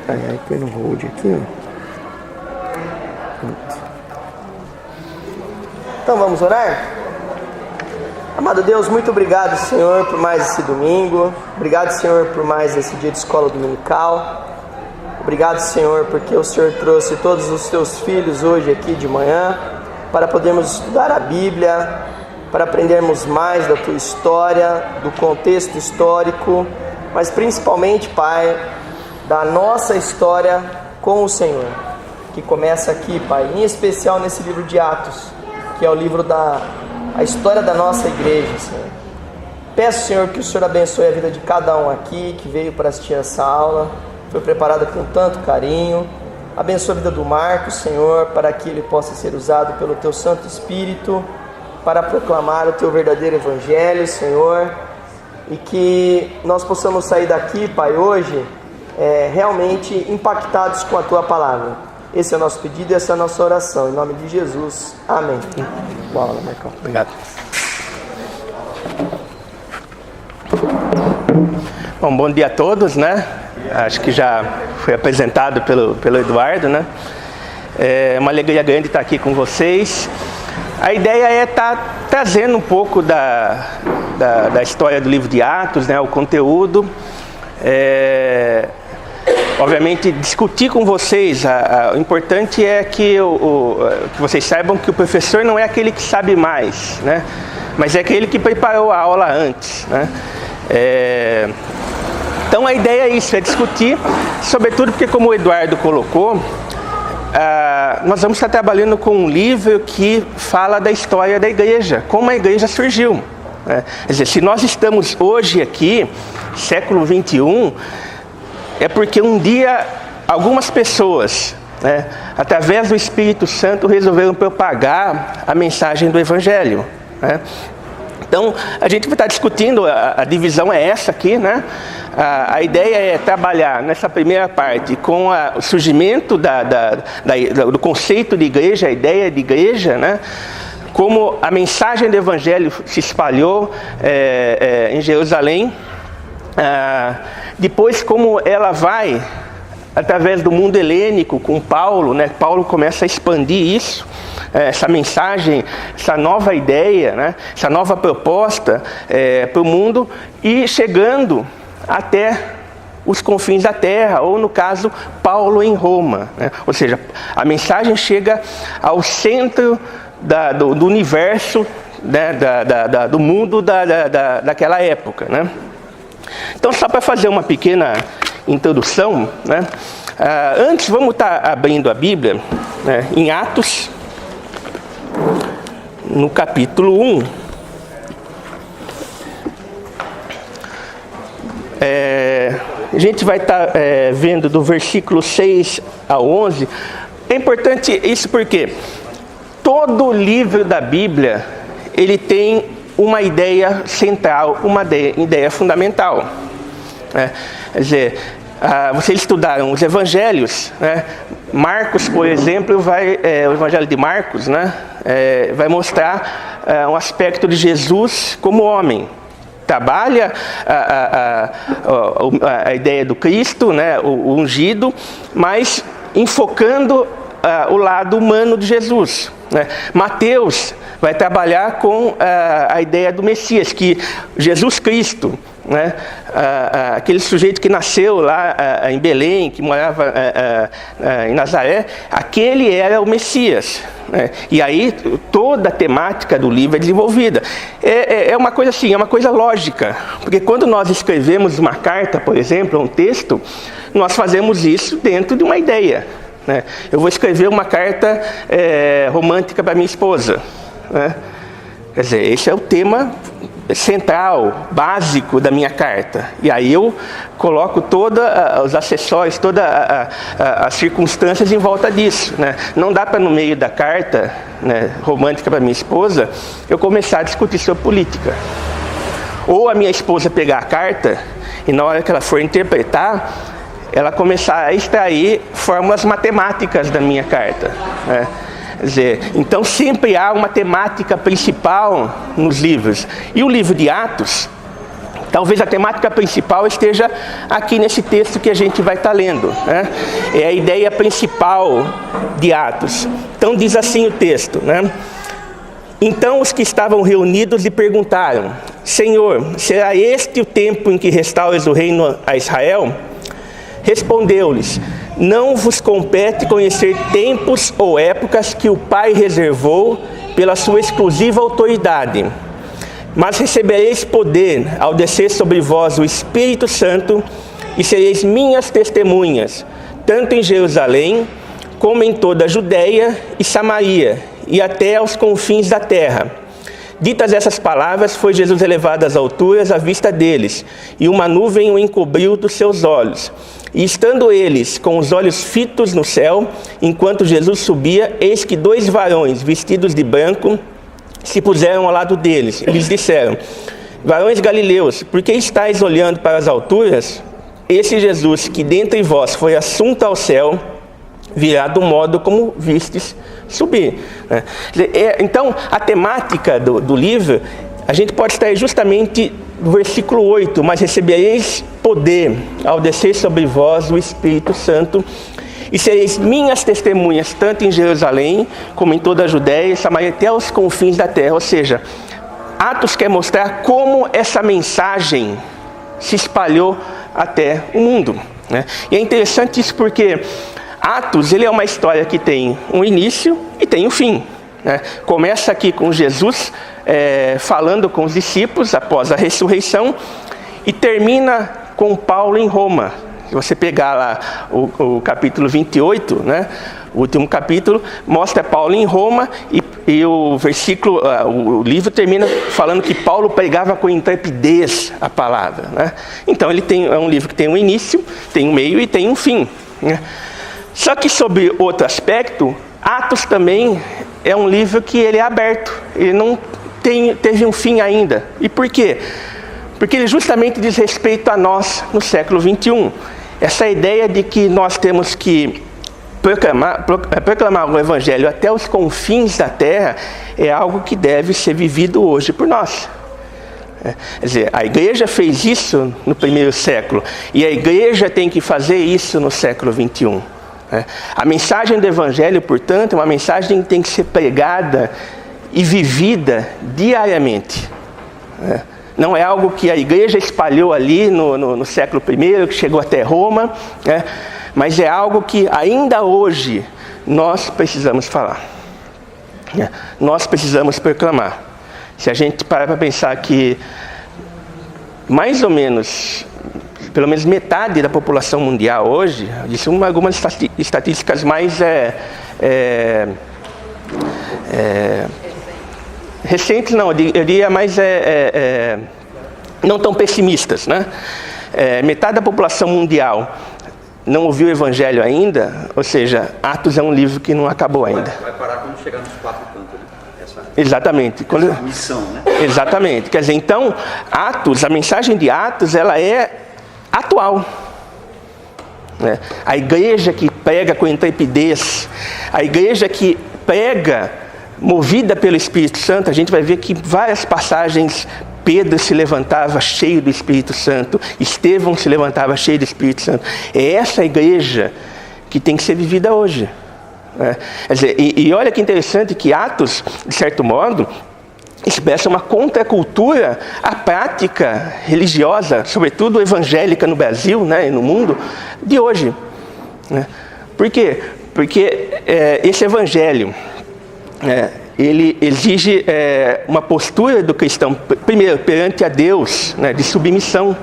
Aí põe no hold aqui, ó. Pronto. Então vamos orar? Amado Deus, muito obrigado, Senhor, por mais esse domingo. Obrigado, Senhor, por mais esse dia de escola dominical. Obrigado, Senhor, porque o Senhor trouxe todos os teus filhos hoje aqui de manhã para podermos estudar a Bíblia, para aprendermos mais da tua história, do contexto histórico, mas principalmente, Pai, da nossa história com o Senhor, que começa aqui, Pai, em especial nesse livro de Atos, que é o livro a história da nossa igreja, Senhor. Peço, Senhor, que o Senhor abençoe a vida de cada um aqui que veio para assistir essa aula, foi preparada com tanto carinho. Abençoa a vida do Marcos, Senhor, para que ele possa ser usado pelo Teu Santo Espírito para proclamar o Teu verdadeiro Evangelho, Senhor, e que nós possamos sair daqui, Pai, hoje, realmente impactados com a Tua Palavra. Esse é o nosso pedido e essa é a nossa oração. Em nome de Jesus. Amém. Boa aula, Marcão. Obrigado. Bom dia a todos, né? Acho que já foi apresentado pelo Eduardo, né? É uma alegria grande estar aqui com vocês. A ideia é estar trazendo um pouco da história do livro de Atos, né? O conteúdo. Obviamente, discutir com vocês, o importante é que vocês saibam que o professor não é aquele que sabe mais, né? Mas é aquele que preparou a aula antes, né? Então a ideia é isso, é discutir, sobretudo porque, como o Eduardo colocou, nós vamos estar trabalhando com um livro que fala da história da igreja, como a igreja surgiu, né? Quer dizer, se nós estamos hoje aqui, século 21, é porque um dia algumas pessoas, né, através do Espírito Santo, resolveram propagar a mensagem do Evangelho, né? Então, a gente vai estar discutindo, a divisão é essa aqui, né? A ideia é trabalhar nessa primeira parte com o surgimento do conceito de igreja, a ideia de igreja, né? Como a mensagem do Evangelho se espalhou em Jerusalém. Depois, como ela vai, através do mundo helênico, com Paulo, né? Paulo começa a expandir isso, essa mensagem, essa nova ideia, né? Essa nova proposta para o mundo, e chegando até os confins da terra, ou no caso, Paulo em Roma, né? Ou seja, a mensagem chega ao centro do universo, né? Do mundo daquela época, né? Então, só para fazer uma pequena introdução, né? Antes, vamos estar abrindo a Bíblia, né, em Atos, no capítulo 1. A gente vai estar vendo do versículo 6 a 11. É importante isso porque todo livro da Bíblia, ele tem uma ideia central, uma ideia fundamental, né? Quer dizer, vocês estudaram os evangelhos, né? Marcos, por exemplo, o evangelho de Marcos, né? Vai mostrar um aspecto de Jesus como homem. Trabalha a ideia do Cristo, né? O ungido, mas enfocando o lado humano de Jesus, né? Mateus vai trabalhar com a ideia do Messias, que Jesus Cristo, né? Aquele sujeito que nasceu lá em Belém, que morava em Nazaré, aquele era o Messias, né? E aí toda a temática do livro é desenvolvida. É uma coisa assim, é uma coisa lógica, porque quando nós escrevemos uma carta, por exemplo, um texto, nós fazemos isso dentro de uma ideia, né? Eu vou escrever uma carta romântica para minha esposa, né? Quer dizer, esse é o tema central, básico da minha carta. E aí eu coloco todos os acessórios, todas as circunstâncias em volta disso, né? Não dá para, no meio da carta, né, romântica para minha esposa, eu começar a discutir sobre política. Ou a minha esposa pegar a carta e, na hora que ela for interpretar, ela começar a extrair fórmulas matemáticas da minha carta, né? Quer dizer, então sempre há uma temática principal nos livros. E o livro de Atos, talvez a temática principal esteja aqui nesse texto que a gente vai estar lendo, né? É a ideia principal de Atos. Então diz assim o texto, né? Então os que estavam reunidos lhe perguntaram: Senhor, será este o tempo em que restauras o reino a Israel? Respondeu-lhes: não vos compete conhecer tempos ou épocas que o Pai reservou pela sua exclusiva autoridade. Mas recebereis poder ao descer sobre vós o Espírito Santo, e sereis minhas testemunhas, tanto em Jerusalém, como em toda a Judéia e Samaria, e até aos confins da terra. Ditas essas palavras, foi Jesus elevado às alturas à vista deles, e uma nuvem o encobriu dos seus olhos. E estando eles com os olhos fitos no céu, enquanto Jesus subia, eis que 2 varões vestidos de branco se puseram ao lado deles, e lhes disseram: varões galileus, por que estáis olhando para as alturas? Esse Jesus que dentre vós foi assunto ao céu, virá do modo como vistes subir. Então, a temática do livro, a gente pode estar justamente no versículo 8, mas recebereis poder ao descer sobre vós o Espírito Santo, e sereis minhas testemunhas, tanto em Jerusalém, como em toda a Judéia e Samaria, até aos confins da terra. Ou seja, Atos quer mostrar como essa mensagem se espalhou até o mundo, né? E é interessante isso porque Atos, ele é uma história que tem um início e tem um fim, né? Começa aqui com Jesus falando com os discípulos após a ressurreição e termina com Paulo em Roma. Se você pegar lá o capítulo 28, né, o último capítulo, mostra Paulo em Roma e o versículo, o livro termina falando que Paulo pregava com intrepidez a palavra, né? Então é um livro que tem um início, tem um meio e tem um fim, né? Só que sobre outro aspecto, Atos também é um livro que ele é aberto, ele não teve um fim ainda. E por quê? Porque ele justamente diz respeito a nós no século 21. Essa ideia de que nós temos que proclamar o Evangelho até os confins da terra é algo que deve ser vivido hoje por nós. Quer dizer, a igreja fez isso no primeiro século e a igreja tem que fazer isso no século 21. A mensagem do Evangelho, portanto, é uma mensagem que tem que ser pregada e vivida diariamente. Não é algo que a igreja espalhou ali no século I, que chegou até Roma, né? Mas é algo que ainda hoje nós precisamos falar, né? Nós precisamos proclamar. Se a gente parar para pensar que mais ou menos, pelo menos metade da população mundial hoje, isso são algumas estatísticas mais recentes, não, eu diria mais não tão pessimistas, né? Metade da população mundial não ouviu o Evangelho ainda, ou seja, Atos é um livro que não acabou ainda. Vai parar quando chegar nos 4 cantos, né? Exatamente. Essa missão, né? Exatamente. Quer dizer, então, Atos, a mensagem de Atos, ela é atual. Né? A igreja que prega com intrepidez, a igreja que prega movida pelo Espírito Santo, a gente vai ver que várias passagens Pedro se levantava cheio do Espírito Santo, Estevão se levantava cheio do Espírito Santo. É essa igreja que tem que ser vivida hoje. Quer dizer, e olha que interessante que Atos, de certo modo, expressa uma contracultura à prática religiosa, sobretudo evangélica no Brasil, né, e no mundo, de hoje. Por quê? Porque esse evangelho, ele exige uma postura do cristão, primeiro, perante a Deus, né, de submissão.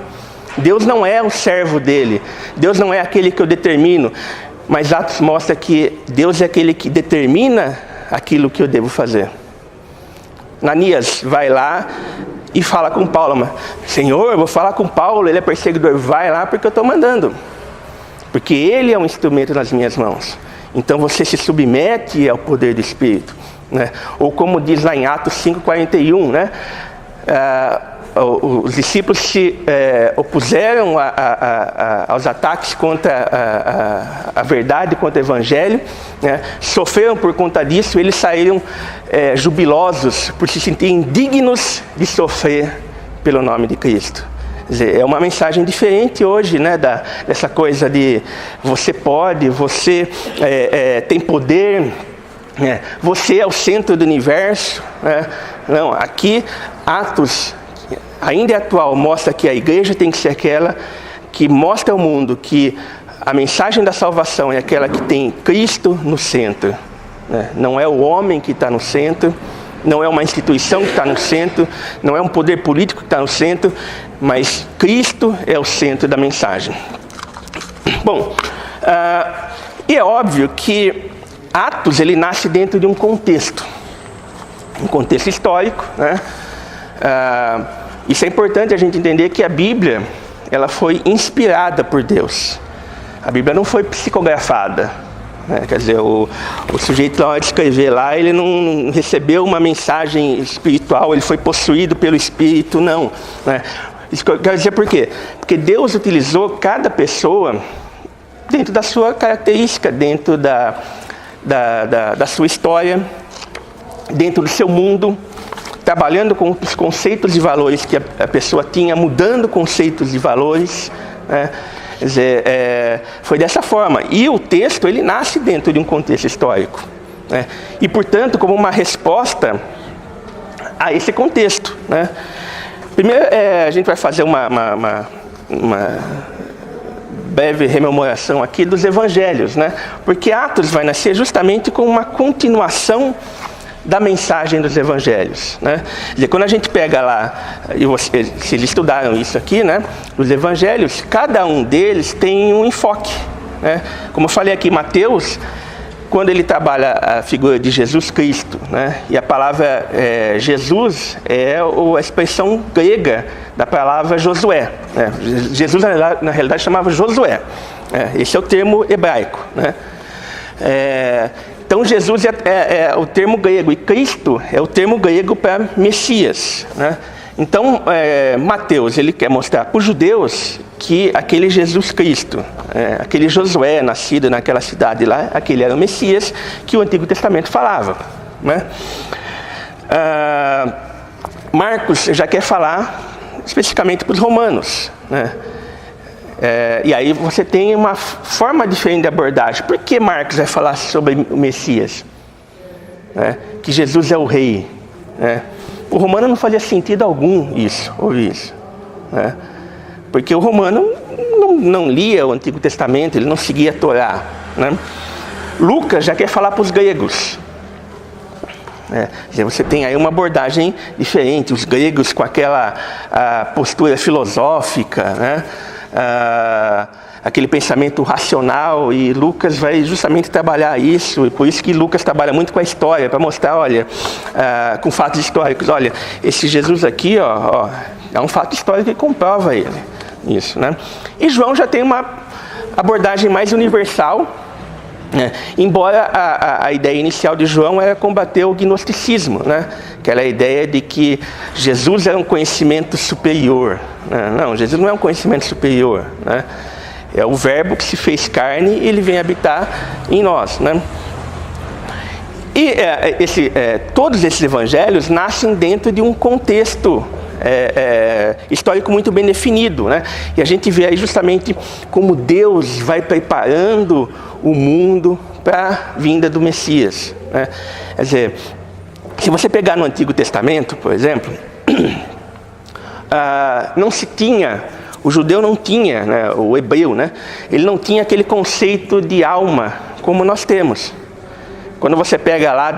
Deus não é o servo dele, Deus não é aquele que eu determino, mas Atos mostra que Deus é aquele que determina aquilo que eu devo fazer. Ananias vai lá e fala com Paulo: Senhor, eu vou falar com Paulo, ele é perseguidor, vai lá porque eu estou mandando. Porque ele é um instrumento nas minhas mãos. Então você se submete ao poder do Espírito. Né? Ou como diz lá em Atos 5,41, né? Os discípulos se opuseram aos ataques contra a verdade, contra o Evangelho, né? Sofreram por conta disso, eles saíram jubilosos por se sentirem dignos de sofrer pelo nome de Cristo. Quer dizer, é uma mensagem diferente hoje, né, dessa coisa de você pode, você tem poder, né, você é o centro do universo. Né? Não, aqui Atos ainda é atual, mostra que a igreja tem que ser aquela que mostra ao mundo que a mensagem da salvação é aquela que tem Cristo no centro. Né? Não é o homem que está no centro, não é uma instituição que está no centro, não é um poder político que está no centro, mas Cristo é o centro da mensagem. Bom, e é óbvio que Atos ele nasce dentro de um contexto histórico. Né? Isso é importante a gente entender que a Bíblia ela foi inspirada por Deus. A Bíblia não foi psicografada. Né? Quer dizer, o sujeito na hora de escrever lá, ele não recebeu uma mensagem espiritual, ele foi possuído pelo Espírito, não. Né? Isso que eu quero dizer por quê? Porque Deus utilizou cada pessoa dentro da sua característica, dentro da sua história, dentro do seu mundo, trabalhando com os conceitos e valores que a pessoa tinha, mudando conceitos e valores. Né? Quer dizer, foi dessa forma. E o texto, ele nasce dentro de um contexto histórico. Né? E, portanto, como uma resposta a esse contexto. Né? Primeiro, a gente vai fazer uma breve rememoração aqui dos evangelhos. Né? Porque Atos vai nascer justamente como uma continuação da mensagem dos evangelhos. Né? Quer dizer, quando a gente pega lá, e vocês estudaram isso aqui, né? Os evangelhos, cada um deles tem um enfoque. Né? Como eu falei aqui, Mateus, quando ele trabalha a figura de Jesus Cristo, né? E a palavra Jesus é a expressão grega da palavra Josué. Né? Jesus, na realidade, chamava Josué. Esse é o termo hebraico. Né? Então, Jesus é o termo grego e Cristo é o termo grego para Messias. Né? Então, Mateus ele quer mostrar para os judeus que aquele Jesus Cristo, aquele Josué nascido naquela cidade lá, aquele era o Messias que o Antigo Testamento falava. Né? Marcos já quer falar especificamente para os romanos. Né? E aí você tem uma forma diferente de abordagem. Por que Marcos vai falar sobre o Messias? Que Jesus é o rei. O romano não fazia sentido algum ouvir isso. Porque o romano não lia o Antigo Testamento, ele não seguia a Torá. Né? Lucas já quer falar para os gregos. Você tem aí uma abordagem diferente. Os gregos com aquela postura filosófica, né? Aquele pensamento racional, e Lucas vai justamente trabalhar isso, e por isso que Lucas trabalha muito com a história, para mostrar, olha, com fatos históricos, olha, esse Jesus aqui, ó, é um fato histórico que comprova ele, isso, né? E João já tem uma abordagem mais universal, né? Embora a ideia inicial de João era combater o gnosticismo, né? Aquela ideia de que Jesus era um conhecimento superior. Não, Jesus não é um conhecimento superior. Né? É o verbo que se fez carne e ele vem habitar em nós. Né? E todos esses evangelhos nascem dentro de um contexto histórico muito bem definido. Né? E a gente vê aí justamente como Deus vai preparando o mundo para a vinda do Messias. Né? Quer dizer, se você pegar no Antigo Testamento, por exemplo, não se tinha, o judeu não tinha, né, o hebreu, né, ele não tinha aquele conceito de alma como nós temos. Quando você pega lá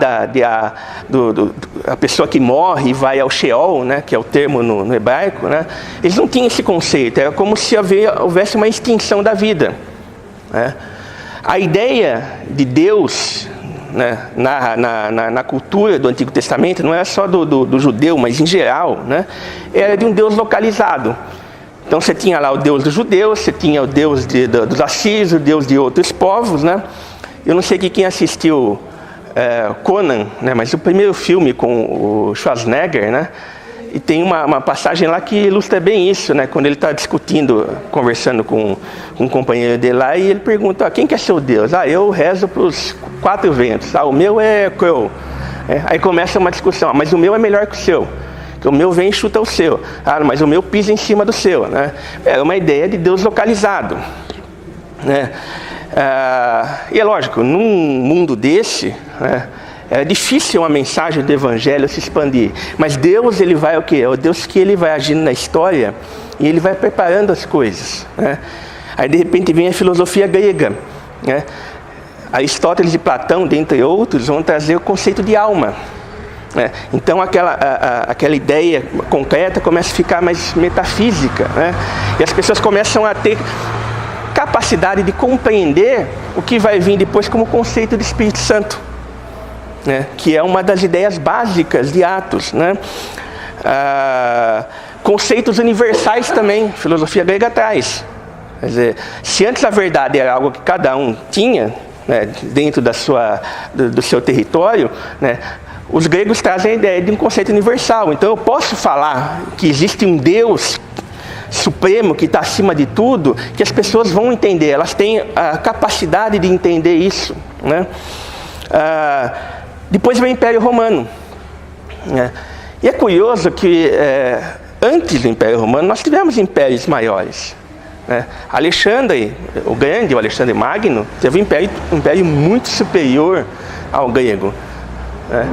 a pessoa que morre e vai ao Sheol, né, que é o termo no hebraico, né, eles não tinham esse conceito, era como se houvesse uma extinção da vida. Né? A ideia de Deus, né, na cultura do Antigo Testamento, não era só do judeu, mas em geral, né, era de um Deus localizado. Então você tinha lá o Deus dos judeus, você tinha o Deus dos assírios, o Deus de outros povos. Né? Eu não sei quem assistiu Conan, né, mas o primeiro filme com o Schwarzenegger, né, e tem uma passagem lá que ilustra bem isso, né, quando ele está conversando com um companheiro dele lá, e ele pergunta, quem que é seu Deus? Eu rezo para os 4 ventos. O meu é Crow. Aí começa uma discussão, mas o meu é melhor que o seu. o meu vem e chuta o seu. Ah, mas o meu pisa em cima do seu, né? Era uma ideia de Deus localizado, né? E é lógico, num mundo desse, né, é difícil uma mensagem do Evangelho se expandir. Mas Deus, ele vai o quê? É o Deus que ele vai agindo na história e ele vai preparando as coisas, né? Aí de repente vem a filosofia grega, né? Aristóteles e Platão, dentre outros, vão trazer o conceito de alma, né? Então aquela ideia concreta começa a ficar mais metafísica, né? E as pessoas começam a ter capacidade de compreender o que vai vir depois como conceito de Espírito Santo, né? Que é uma das ideias básicas de Atos, né? Conceitos universais também, filosofia grega traz. Quer dizer, se antes a verdade era algo que cada um tinha, né, dentro do seu território, né, os gregos trazem a ideia de um conceito universal. Então eu posso falar que existe um Deus supremo que está acima de tudo, que as pessoas vão entender, elas têm a capacidade de entender isso, né? Depois vem o Império Romano, né? E é curioso que antes do Império Romano nós tivemos impérios maiores, né? Alexandre o Grande, o Alexandre Magno, teve um império muito superior ao grego, né?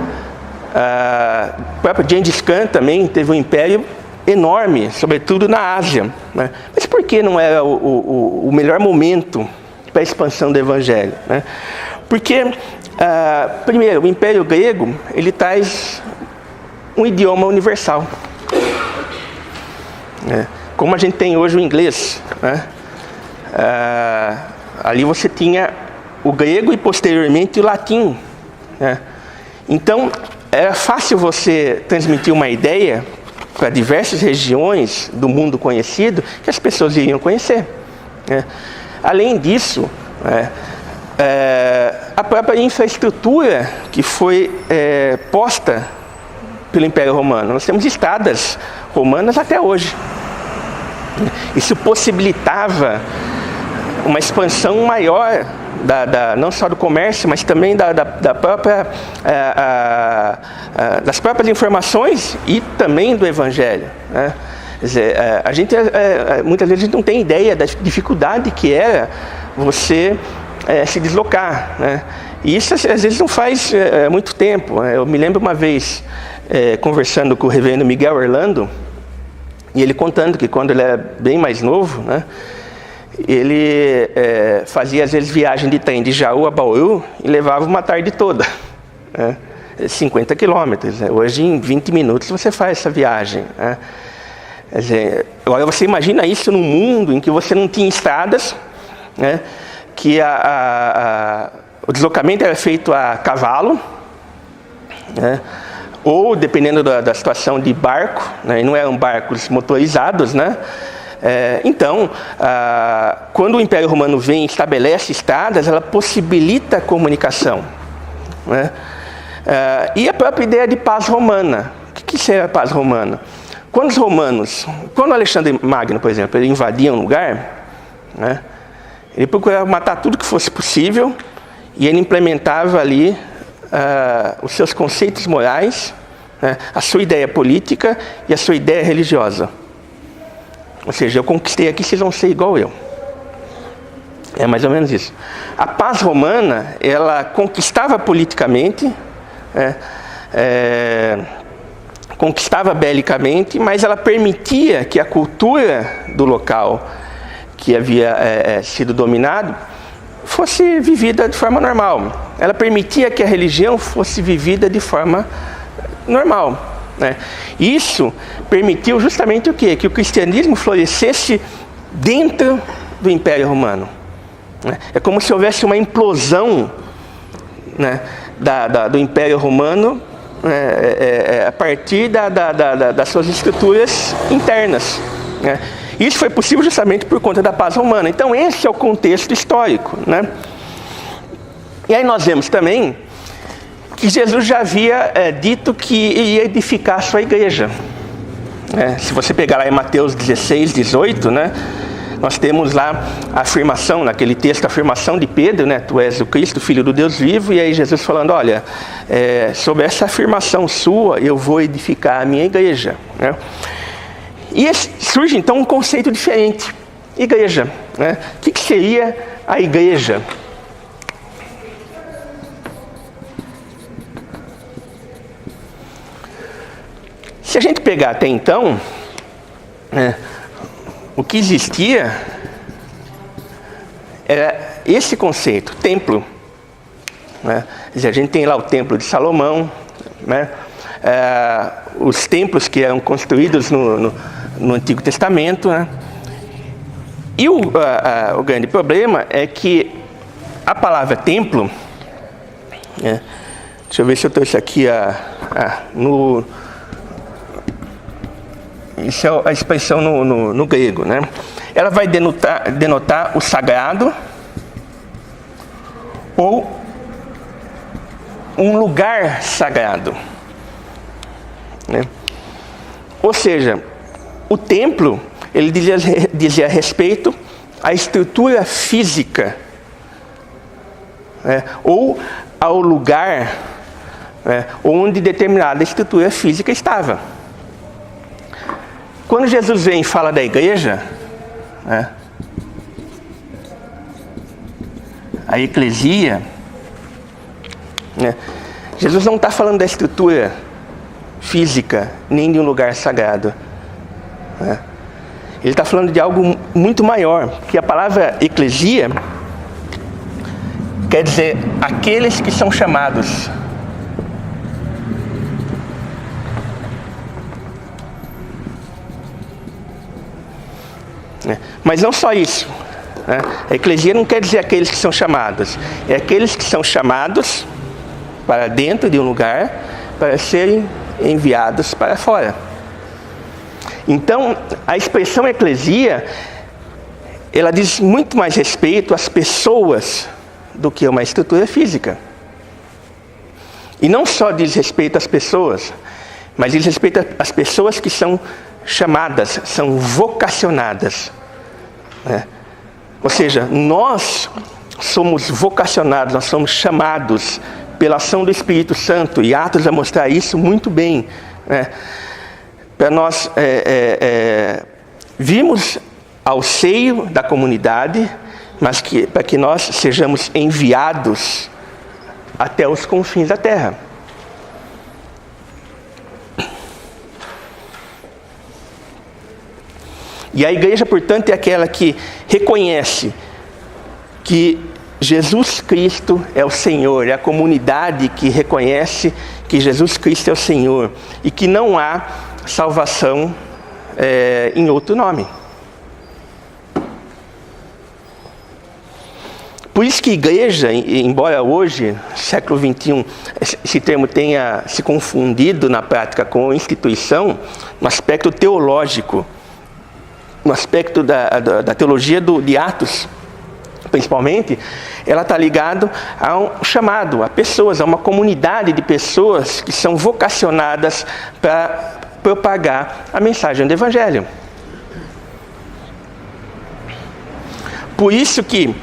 O próprio Gengis Khan também teve um império enorme, sobretudo na Ásia, né? Mas por que não era o melhor momento para a expansão do Evangelho, né? Porque, primeiro, o Império Grego, ele traz um idioma universal, né? Como a gente tem hoje o inglês, né? Ali você tinha o grego e posteriormente o latim, né? Então, era fácil você transmitir uma ideia para diversas regiões do mundo conhecido que as pessoas iriam conhecer, né? Além disso, a própria infraestrutura que foi posta pelo Império Romano. Nós temos estradas romanas até hoje. Isso possibilitava uma expansão maior não só do comércio, mas também das próprias informações e também do Evangelho, né? Quer dizer, muitas vezes a gente não tem ideia da dificuldade que era você se deslocar, né? E isso às vezes não faz muito tempo. Eu me lembro uma vez conversando com o reverendo Miguel Orlando, e ele contando que quando ele era bem mais novo, né, ele fazia às vezes viagem de trem de Jaú a Bauru e levava uma tarde toda, né? 50 quilômetros, né? Hoje em 20 minutos você faz essa viagem, né? Quer dizer, agora você imagina isso num mundo em que você não tinha estradas, né? Que o deslocamento era feito a cavalo, né? Ou dependendo da situação de barco, né? E não eram barcos motorizados, né? Então, quando o Império Romano vem e estabelece estradas, ela possibilita a comunicação, né? E a própria ideia de paz romana. O que seria a paz romana? Quando Alexandre Magno, por exemplo, ele invadia um lugar, né, ele procurava matar tudo que fosse possível e ele implementava ali os seus conceitos morais, né, a sua ideia política e a sua ideia religiosa. Ou seja, eu conquistei aqui, vocês vão ser igual eu. É mais ou menos isso. A paz romana, ela conquistava politicamente, né, conquistava belicamente, mas ela permitia que a cultura do local que havia sido dominado fosse vivida de forma normal. Ela permitia que a religião fosse vivida de forma normal, né? Isso permitiu justamente o quê? Que o cristianismo florescesse dentro do Império Romano, né? É como se houvesse uma implosão, né, do Império Romano, a partir das suas estruturas internas, né? Isso foi possível justamente por conta da paz romana. Então esse é o contexto histórico, né? E aí nós vemos também que Jesus já havia dito que iria edificar a sua igreja. Se você pegar lá em Mateus 16, 18, né, nós temos lá a afirmação, naquele texto, a afirmação de Pedro, né? Tu és o Cristo, Filho do Deus vivo, e aí Jesus falando, olha, sobre essa afirmação sua, eu vou edificar a minha igreja, né? E surge então um conceito diferente, igreja, né? O que seria a igreja? Se a gente pegar até então, o que existia era esse conceito, templo. Né? Quer dizer, a gente tem lá o templo de Salomão, né? Os templos que eram construídos no Antigo Testamento. Né? E o grande problema é que a palavra templo, né? Deixa eu ver se eu trouxe aqui isso é a expressão no grego, né? Ela vai denotar o sagrado ou um lugar sagrado, né? Ou seja, o templo, ele dizia respeito à estrutura física, né? Ou ao lugar, né? Onde determinada estrutura física estava. Quando Jesus vem e fala da igreja, né, a eclesia, né, Jesus não está falando da estrutura física, nem de um lugar sagrado. Né? Ele está falando de algo muito maior, que a palavra eclesia quer dizer aqueles que são chamados. Mas não só isso, né? A eclesia não quer dizer aqueles que são chamados, é aqueles que são chamados para dentro de um lugar para serem enviados para fora. Então, a expressão eclesia, ela diz muito mais respeito às pessoas do que a uma estrutura física. E não só diz respeito às pessoas, mas diz respeito às pessoas que são chamadas, são vocacionadas, né? Ou seja, nós somos vocacionados, nós somos chamados pela ação do Espírito Santo, e Atos vai mostrar isso muito bem, né? Para nós virmos ao seio da comunidade, mas para que nós sejamos enviados até os confins da terra. E a igreja, portanto, é aquela que reconhece que Jesus Cristo é o Senhor, é a comunidade que reconhece que Jesus Cristo é o Senhor e que não há salvação em outro nome. Por isso que igreja, embora hoje, século XXI, esse termo tenha se confundido na prática com instituição, no aspecto teológico, no aspecto da teologia de Atos, principalmente, ela está ligada a um chamado, a pessoas, a uma comunidade de pessoas que são vocacionadas para propagar a mensagem do Evangelho. Por isso que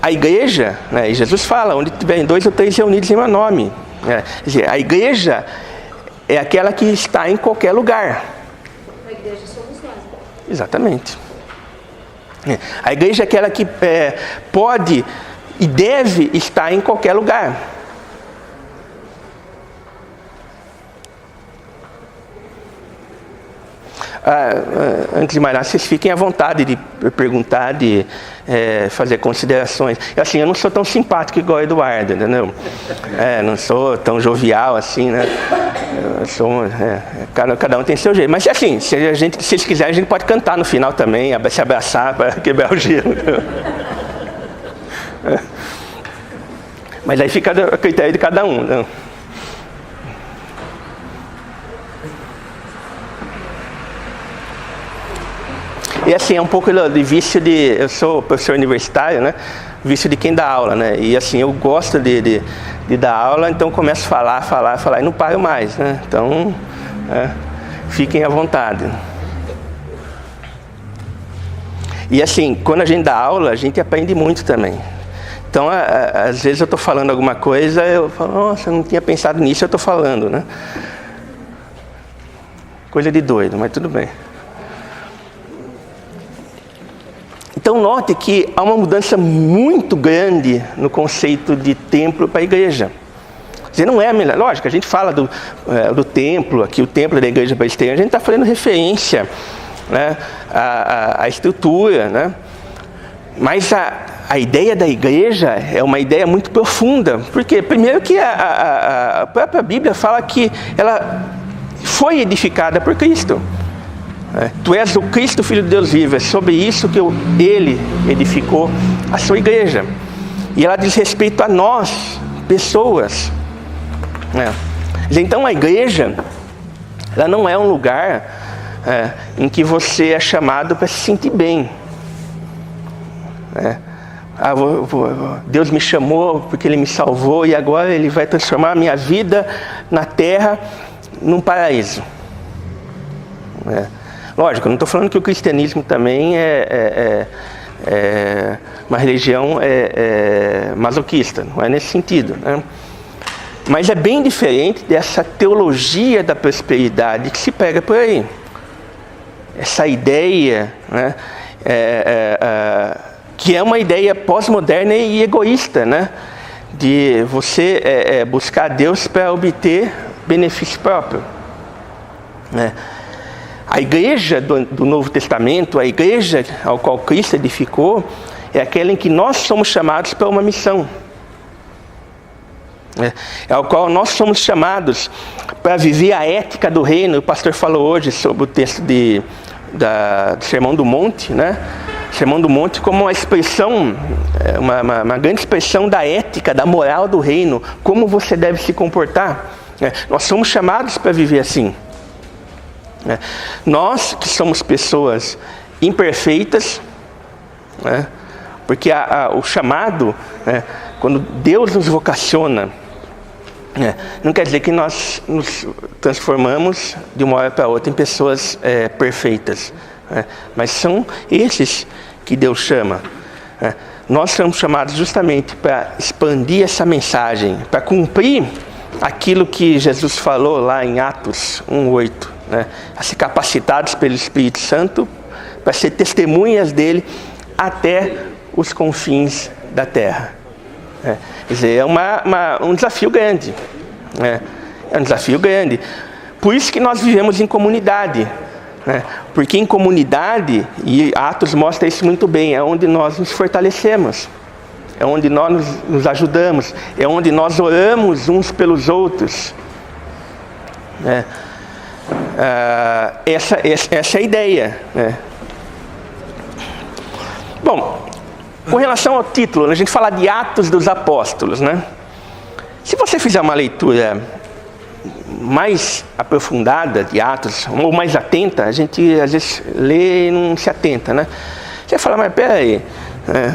a igreja, né, e Jesus fala, onde tiverem 2 ou 3 reunidos em meu nome, né, quer dizer, a igreja é aquela que está em qualquer lugar. A igreja somos nós. Exatamente. A igreja é aquela que pode e deve estar em qualquer lugar. Antes de mais nada, vocês fiquem à vontade de perguntar, de fazer considerações. Assim, eu não sou tão simpático igual o Eduardo, entendeu? Não sou tão jovial assim, né? Eu sou, cada um tem seu jeito. Mas assim, se eles quiserem, a gente pode cantar no final também, se abraçar para quebrar o gelo. Mas aí fica a critério de cada um, né? E assim, é um pouco de vício de... Eu sou professor universitário, né? Vício de quem dá aula, né? E assim, eu gosto de dar aula, então começo a falar e não paro mais, né? Então, fiquem à vontade. E assim, quando a gente dá aula, a gente aprende muito também. Então, às vezes eu estou falando alguma coisa, eu falo, nossa, eu não tinha pensado nisso, eu estou falando, né? Coisa de doido, mas tudo bem. Então, note que há uma mudança muito grande no conceito de templo para a igreja. Quer dizer, não é a melhor. Lógico, a gente fala do templo, aqui o templo da igreja presbiteriana, a gente está fazendo referência, né, à estrutura, né? Mas a ideia da igreja é uma ideia muito profunda. Por quê? Primeiro que a própria Bíblia fala que ela foi edificada por Cristo. Tu és o Cristo, Filho de Deus vivo. É sobre isso que Ele edificou a sua igreja. E ela diz respeito a nós, pessoas. Então a igreja, ela não é um lugar em que você é chamado para se sentir bem. Deus me chamou porque Ele me salvou e agora Ele vai transformar a minha vida na terra num paraíso. Lógico, eu não estou falando que o cristianismo também é uma religião masoquista, não é nesse sentido, né? Mas é bem diferente dessa teologia da prosperidade que se prega por aí. Essa ideia, né, que é uma ideia pós-moderna e egoísta, né, de você buscar Deus para obter benefício próprio, né? A igreja do Novo Testamento, a igreja ao qual Cristo edificou, é aquela em que nós somos chamados para uma missão. Ao qual nós somos chamados para viver a ética do reino. O pastor falou hoje sobre o texto do Sermão do Monte, né? Sermão do Monte como uma expressão, uma grande expressão da ética, da moral do reino, como você deve se comportar. Nós somos chamados para viver assim. Nós que somos pessoas imperfeitas, né? Porque o chamado, né, quando Deus nos vocaciona, não quer dizer que nós nos transformamos de uma hora para outra em pessoas perfeitas, mas são esses que Deus chama. Nós somos chamados justamente para expandir essa mensagem, para cumprir aquilo que Jesus falou lá em Atos 1:8, né? A ser capacitados pelo Espírito Santo para ser testemunhas dele até os confins da terra. Quer dizer, é um desafio grande. É um desafio grande. Por isso que nós vivemos em comunidade. Porque em comunidade, e Atos mostra isso muito bem, é onde nós nos fortalecemos. É onde nós nos ajudamos. É onde nós oramos uns pelos outros. Essa é a ideia. Bom, com relação ao título, a gente fala de Atos dos Apóstolos, né? Se você fizer uma leitura mais aprofundada de Atos, ou mais atenta, a gente às vezes lê e não se atenta, né? Você fala, mas peraí,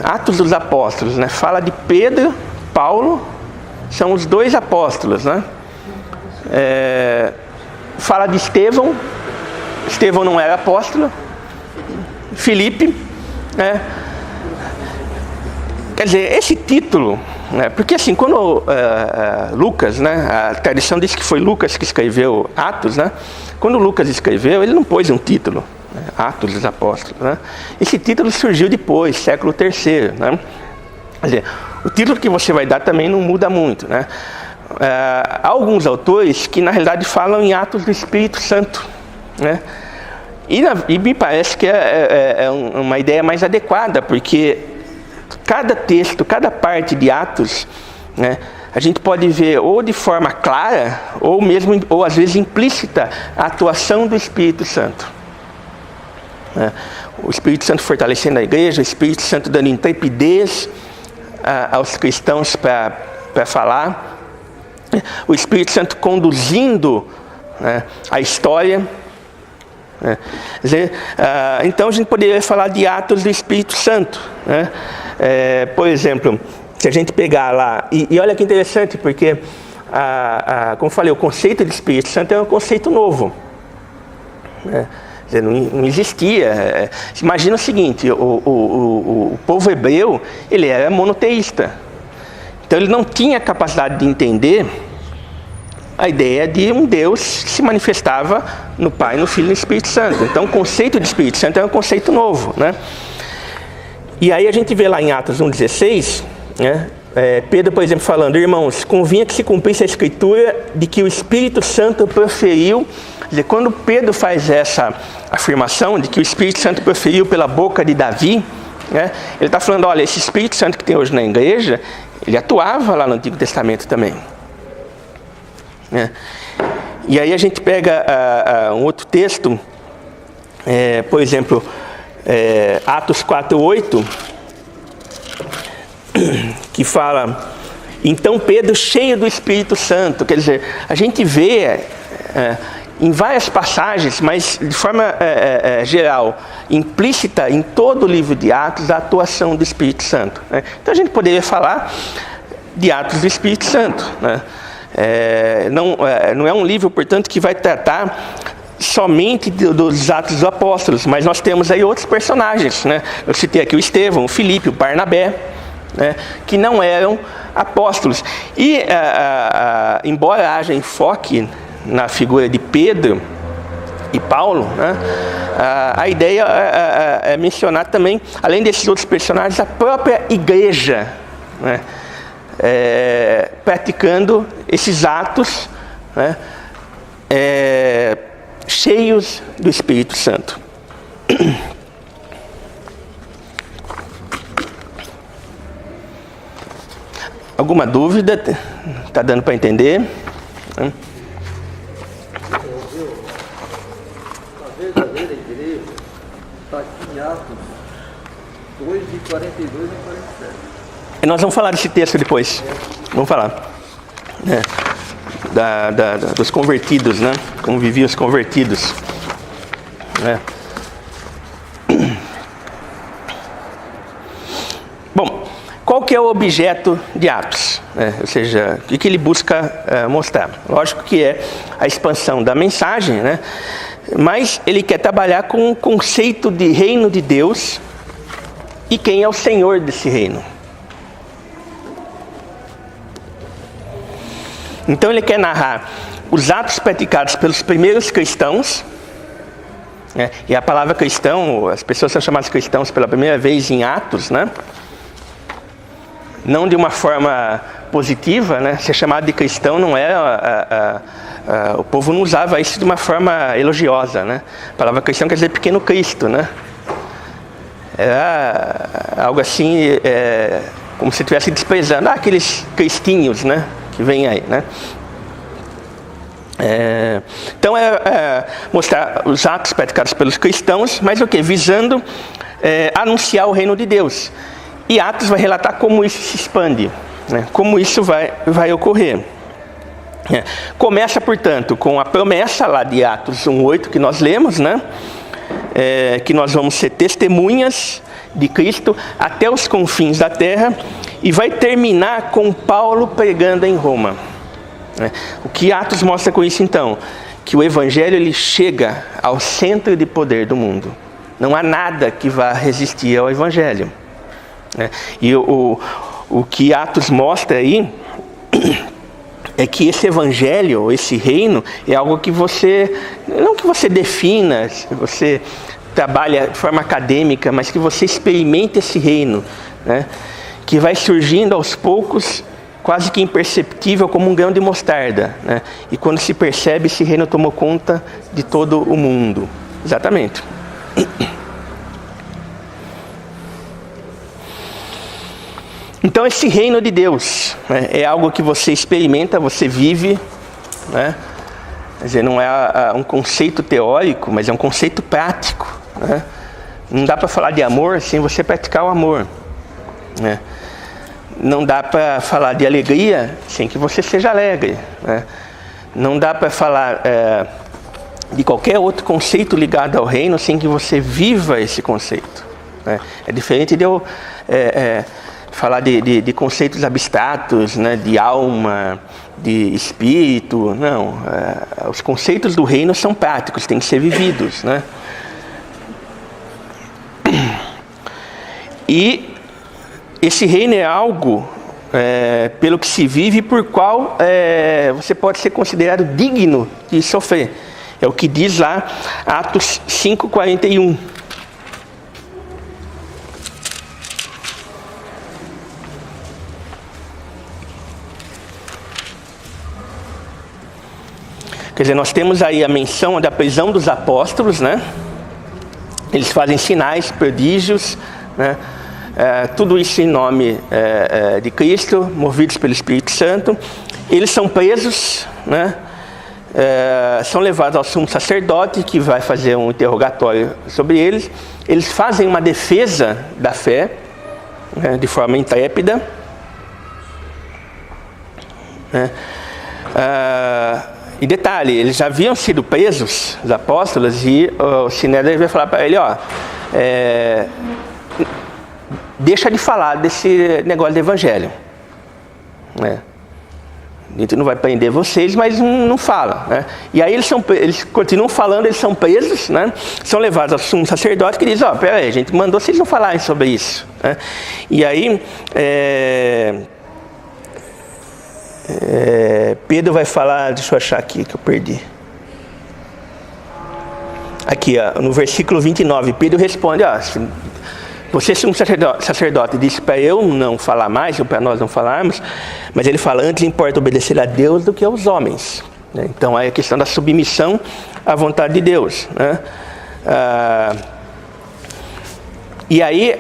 Atos dos Apóstolos, né? Fala de Pedro, Paulo, são os dois apóstolos, né? Fala de Estevão não era apóstolo, Filipe, né? Quer dizer, esse título, né, porque assim, quando Lucas, né, a tradição diz que foi Lucas que escreveu Atos, né? Quando Lucas escreveu, ele não pôs um título, né, Atos dos Apóstolos, né? Esse título surgiu depois, século III, né? Quer dizer, o título que você vai dar também não muda muito, né? Há alguns autores que na realidade falam em Atos do Espírito Santo, né? E me parece que é uma ideia mais adequada, porque cada texto, cada parte de Atos, né, a gente pode ver ou de forma clara, ou às vezes implícita, a atuação do Espírito Santo. O Espírito Santo fortalecendo a igreja, o Espírito Santo dando intrepidez aos cristãos para falar, o Espírito Santo conduzindo, né, a história. Então a gente poderia falar de Atos do Espírito Santo, né? Por exemplo, se a gente pegar lá, e olha que interessante, porque como falei, o conceito de Espírito Santo é um conceito novo, né? Quer dizer, não existia. Imagina o seguinte, o povo hebreu, ele era monoteísta. Então ele não tinha capacidade de entender a ideia de um Deus que se manifestava no Pai, no Filho e no Espírito Santo. Então o conceito de Espírito Santo é um conceito novo, né? E aí a gente vê lá em Atos 1,16, né? Pedro, por exemplo, falando: irmãos, convinha que se cumprisse a escritura de que o Espírito Santo proferiu. Quer dizer, quando Pedro faz essa afirmação de que o Espírito Santo proferiu pela boca de Davi, né? Ele está falando: olha, esse Espírito Santo que tem hoje na igreja, ele atuava lá no Antigo Testamento também. E aí a gente pega um outro texto, por exemplo, Atos 4:8, que fala: então Pedro, cheio do Espírito Santo. Quer dizer, a gente vê em várias passagens, mas de forma geral, implícita em todo o livro de Atos, a atuação do Espírito Santo, né? Então a gente poderia falar de Atos do Espírito Santo, né? Não é um livro, portanto, que vai tratar somente dos Atos dos Apóstolos, mas nós temos aí outros personagens, né? Eu citei aqui o Estevão, o Filipe, o Barnabé, né? Que não eram apóstolos. E embora haja enfoque na figura de Pedro e Paulo, né? A ideia é mencionar também, além desses outros personagens, a própria igreja, né? Praticando esses atos, né? Cheios do Espírito Santo. Alguma dúvida? Está dando para entender? A verdadeira igreja está aqui em Atos 2, de 42 a 47. E nós vamos falar desse texto depois. Vamos falar. Dos convertidos, né? Como viviam os convertidos. Bom, qual que é o objeto de Atos? Ou seja, o que ele busca mostrar? Lógico que é a expansão da mensagem, né? Mas ele quer trabalhar com o conceito de reino de Deus e quem é o Senhor desse reino. Então ele quer narrar os atos praticados pelos primeiros cristãos, né? E a palavra cristão, as pessoas são chamadas cristãos pela primeira vez em Atos, né? Não de uma forma positiva, né? Ser chamado de cristão não era... o povo não usava isso de uma forma elogiosa, né? A palavra cristão quer dizer pequeno Cristo, né? Era algo assim, como se estivesse desprezando aqueles cristinhos, né? Que vem aí, né? Então mostrar os atos praticados pelos cristãos, mas o que? Visando anunciar o reino de Deus. E Atos vai relatar como isso se expande, né? Como isso vai ocorrer. Começa, portanto, com a promessa lá de Atos 1:8 que nós lemos, né? Que nós vamos ser testemunhas de Cristo até os confins da terra, e vai terminar com Paulo pregando em Roma. O que Atos mostra com isso, então? Que o Evangelho ele chega ao centro de poder do mundo. Não há nada que vá resistir ao Evangelho. E o que Atos mostra aí é que esse Evangelho, esse reino, é algo que você, não que você defina, você trabalha de forma acadêmica, mas que você experimenta esse reino, né? Que vai surgindo aos poucos, quase que imperceptível, como um grão de mostarda, né? E quando se percebe, esse reino tomou conta de todo o mundo. Exatamente. Então esse reino de Deus, né, é algo que você experimenta, você vive, né? Quer dizer, não é um conceito teórico, mas é um conceito prático, né? Não dá para falar de amor sem você praticar o amor, né? Não dá para falar de alegria sem que você seja alegre, né? Não dá para falar de qualquer outro conceito ligado ao reino sem que você viva esse conceito, né? É diferente de eu falar de conceitos abstratos, né, de alma, de espírito. Não, os conceitos do reino são práticos, têm que ser vividos, né? E esse reino é algo pelo que se vive, por qual você pode ser considerado digno de sofrer. É o que diz lá Atos 5:41. Quer dizer, nós temos aí a menção da prisão dos apóstolos, né? Eles fazem sinais, prodígios, né? Tudo isso em nome de Cristo, movidos pelo Espírito Santo. Eles são presos, né? São levados ao sumo sacerdote, que vai fazer um interrogatório sobre eles. Eles fazem uma defesa da fé, né? De forma intrépida, né? E detalhe, eles já haviam sido presos, os apóstolos, e o Sinédrio vai falar para ele, deixa de falar desse negócio do evangelho, né? A gente não vai prender vocês, mas não fala, né? E aí eles continuam falando, eles são presos, né? São levados ao sumo sacerdote, que diz, peraí, a gente mandou vocês não falarem sobre isso, né? E aí Pedro vai falar, deixa eu achar aqui que eu perdi. Aqui, no versículo 29, Pedro responde, você, se um sacerdote, disse para eu não falar mais, ou para nós não falarmos, mas ele fala, antes importa obedecer a Deus do que aos homens, né? Então é a questão da submissão à vontade de Deus, né? E aí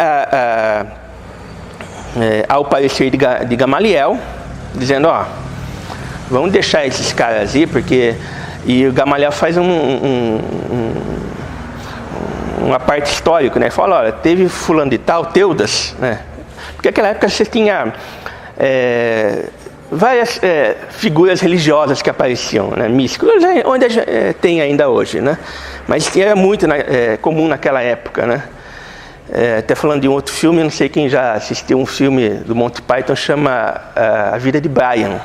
há o parecer de Gamaliel, dizendo, vamos deixar esses caras aí, porque... E o Gamaliel faz uma parte histórica, né? Fala, olha, teve fulano de tal, Teudas, né? Porque naquela época você tinha várias figuras religiosas que apareciam, né? Místicos, onde tem ainda hoje, né? Mas era muito comum naquela época, né? Até falando de um outro filme, não sei quem já assistiu um filme do Monty Python, chama A Vida de Brian,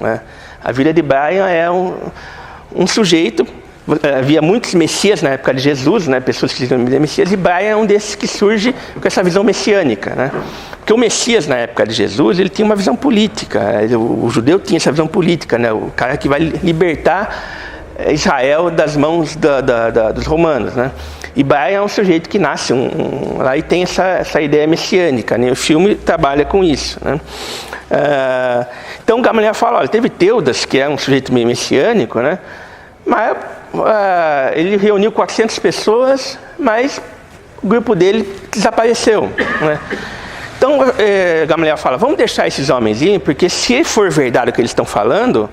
né? A Vida de Brian é um sujeito, havia muitos messias na época de Jesus, né? Pessoas que diziam messias, e Brian é um desses que surge com essa visão messiânica, né? Porque o Messias na época de Jesus, ele tinha uma visão política, o judeu tinha essa visão política, né? O cara que vai libertar Israel das mãos dos romanos, né? E Brian é um sujeito que nasce lá e tem essa ideia messiânica, né? O filme trabalha com isso, né? Então Gamaliel fala, olha, teve Teudas, que é um sujeito meio messiânico, né? Mas ele reuniu 400 pessoas, mas o grupo dele desapareceu, né? Então Gamaliel fala, vamos deixar esses homens ir, porque se for verdade o que eles estão falando,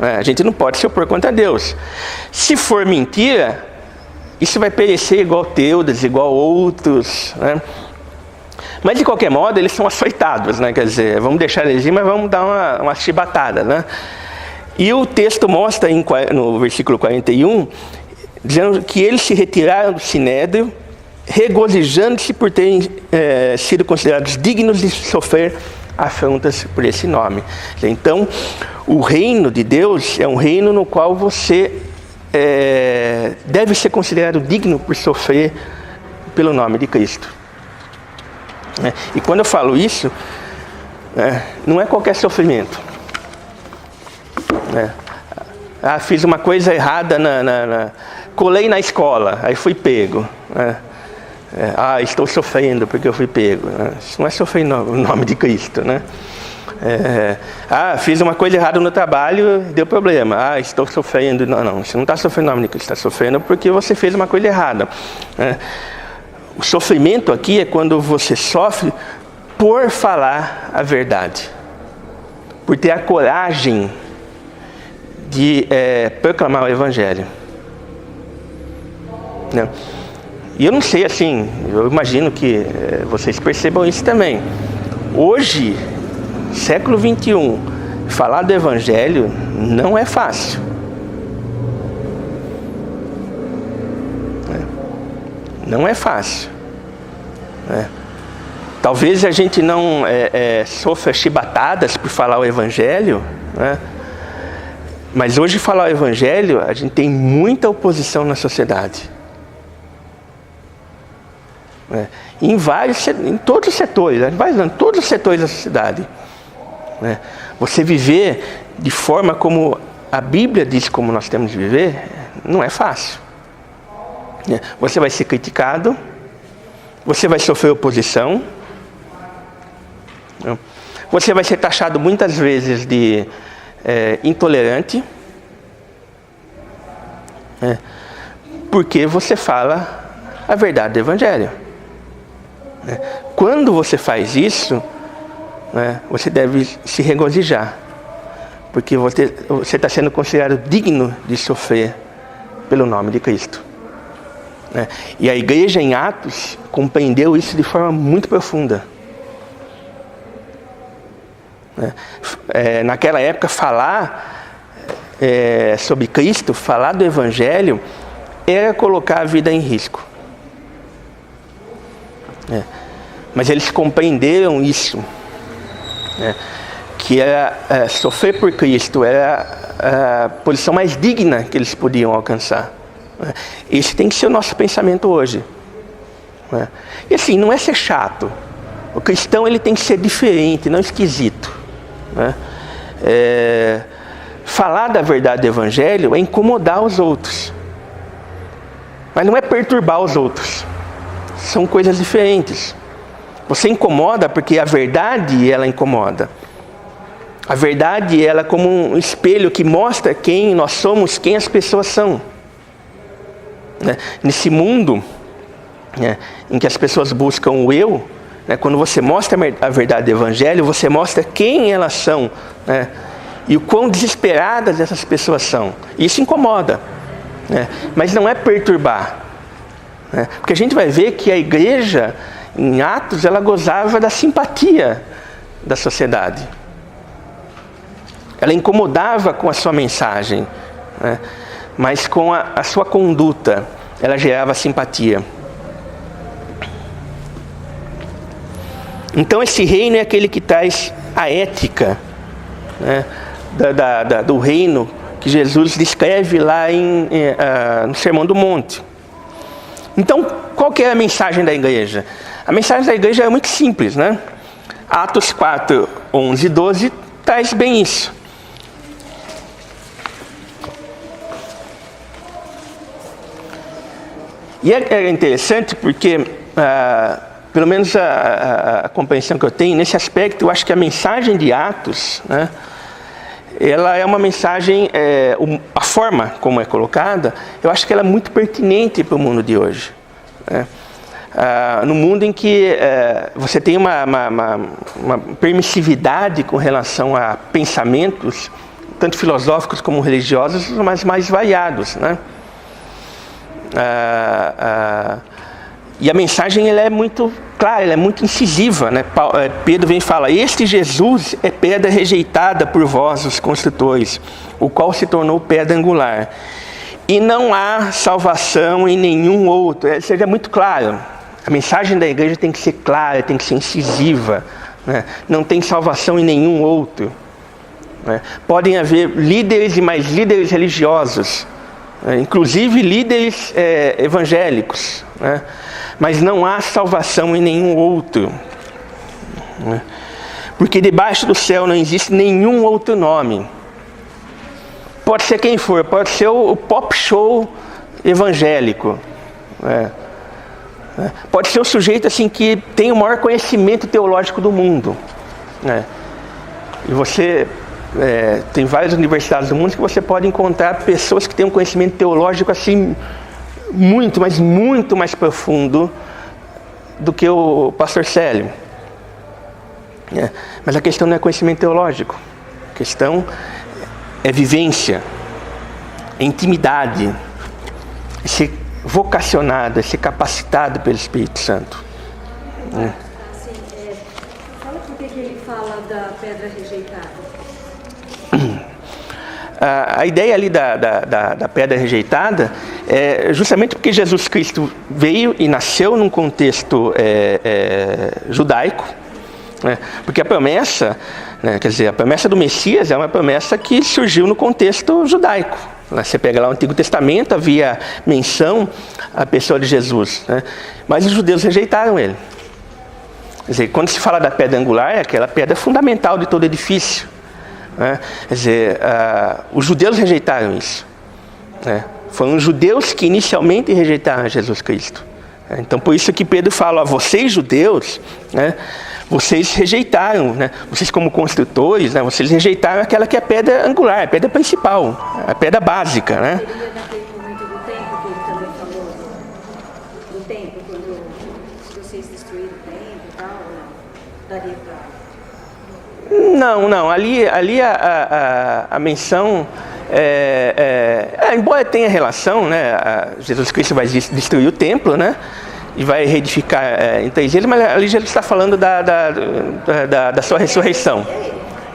a gente não pode se opor contra Deus. Se for mentira, isso vai perecer igual Teudas, igual outros, né? Mas de qualquer modo eles são açoitados, né? Quer dizer, vamos deixar eles ir, mas vamos dar uma chibatada, né? E o texto mostra no versículo 41, dizendo que eles se retiraram do Sinédrio, regozijando-se por terem sido considerados dignos de sofrer afrontas por esse nome. Então, o reino de Deus é um reino no qual você deve ser considerado digno por sofrer pelo nome de Cristo. E quando eu falo isso, não é qualquer sofrimento. Fiz uma coisa errada, colei na escola, aí fui pego. Estou sofrendo porque eu fui pego. Isso não é sofrer em nome de Cristo, né? Fiz uma coisa errada no trabalho, deu problema. Estou sofrendo. Não, você não está sofrendo em nome de Cristo, está sofrendo porque você fez uma coisa errada. O sofrimento aqui é quando você sofre por falar a verdade, por ter a coragem de proclamar o Evangelho. E eu não sei, assim, eu imagino que vocês percebam isso também. Hoje, século 21, falar do Evangelho não é fácil. Não é fácil. Talvez a gente não sofra chibatadas por falar o Evangelho, né? Mas hoje falar o Evangelho, a gente tem muita oposição na sociedade. Em todos os setores, em todos os setores da sociedade. Você viver de forma como a Bíblia diz como nós temos de viver, não é fácil. Você vai ser criticado, você vai sofrer oposição, você vai ser taxado muitas vezes de intolerante, porque você fala a verdade do Evangelho. Quando você faz isso, você deve se regozijar, porque você está sendo considerado digno de sofrer pelo nome de Cristo. E a igreja em Atos compreendeu isso de forma muito profunda. Naquela época, falar sobre Cristo, falar do Evangelho, era colocar a vida em risco. Mas eles compreenderam isso, que era sofrer por Cristo, era a posição mais digna que eles podiam alcançar. Esse tem que ser o nosso pensamento hoje. E assim, não é ser chato. O cristão ele tem que ser diferente, não esquisito. Falar da verdade do Evangelho é incomodar os outros, mas não é perturbar os outros. São coisas diferentes. Você incomoda porque a verdade ela incomoda. A verdade ela é como um espelho que mostra quem nós somos, quem as pessoas são. Nesse mundo em que as pessoas buscam o eu, quando você mostra a verdade do Evangelho, você mostra quem elas são, e o quão desesperadas essas pessoas são. Isso incomoda, mas não é perturbar, porque a gente vai ver que a igreja em Atos ela gozava da simpatia da sociedade. Ela incomodava com a sua mensagem, mas com a sua conduta ela gerava simpatia. Então esse reino é aquele que traz a ética, do reino que Jesus descreve lá no Sermão do Monte. Então qual que é a mensagem da igreja? A mensagem da igreja é muito simples, Atos 4, 11 e 12 traz bem isso. E é interessante porque, pelo menos a compreensão que eu tenho, nesse aspecto, eu acho que a mensagem de Atos, ela é uma mensagem, a forma como é colocada, eu acho que ela é muito pertinente para o mundo de hoje. No mundo em que você tem uma permissividade com relação a pensamentos, tanto filosóficos como religiosos, mas mais variados, e a mensagem ela é muito clara, ela é muito incisiva, Pedro vem e fala: este Jesus é pedra rejeitada por vós, os construtores, o qual se tornou pedra angular, e não há salvação em nenhum outro. Seja muito claro, a mensagem da igreja tem que ser clara, tem que ser incisiva, não tem salvação em nenhum outro. Podem haver líderes e mais líderes religiosos, inclusive líderes evangélicos, mas não há salvação em nenhum outro, porque debaixo do céu não existe nenhum outro nome. Pode ser quem for, pode ser o pop show evangélico, pode ser o sujeito assim que tem o maior conhecimento teológico do mundo, e você tem várias universidades do mundo que você pode encontrar pessoas que têm um conhecimento teológico assim muito, mas muito mais profundo do que o pastor Célio. Mas a questão não é conhecimento teológico, a questão é vivência, é intimidade, é ser vocacionado, é ser capacitado pelo Espírito Santo. Assim, fala por que ele fala da pedra rejeitada. A ideia ali da pedra rejeitada justamente porque Jesus Cristo veio e nasceu num contexto judaico, né? Porque a promessa, né, quer dizer, a promessa do Messias é uma promessa que surgiu no contexto judaico. Você pega lá o Antigo Testamento, havia menção à pessoa de Jesus, né? Mas os judeus rejeitaram ele. Quer dizer, quando se fala da pedra angular, é aquela pedra fundamental de todo edifício, né? Quer dizer, os judeus rejeitaram isso, né? Foram os judeus que inicialmente rejeitaram Jesus Cristo. Então, por isso que Pedro fala, vocês judeus, né, vocês rejeitaram, né, vocês como construtores, né, vocês rejeitaram aquela que é a pedra angular, a pedra principal, a pedra básica, né? Seria naquele momento do tempo que ele também falou, do tempo, quando vocês destruíram o tempo e tal, ou não? Daria para... Não, ali a menção, embora tenha relação, né, Jesus Cristo vai destruir o templo, né, e vai reedificar em 3 dias, mas ali Jesus está falando da sua ressurreição.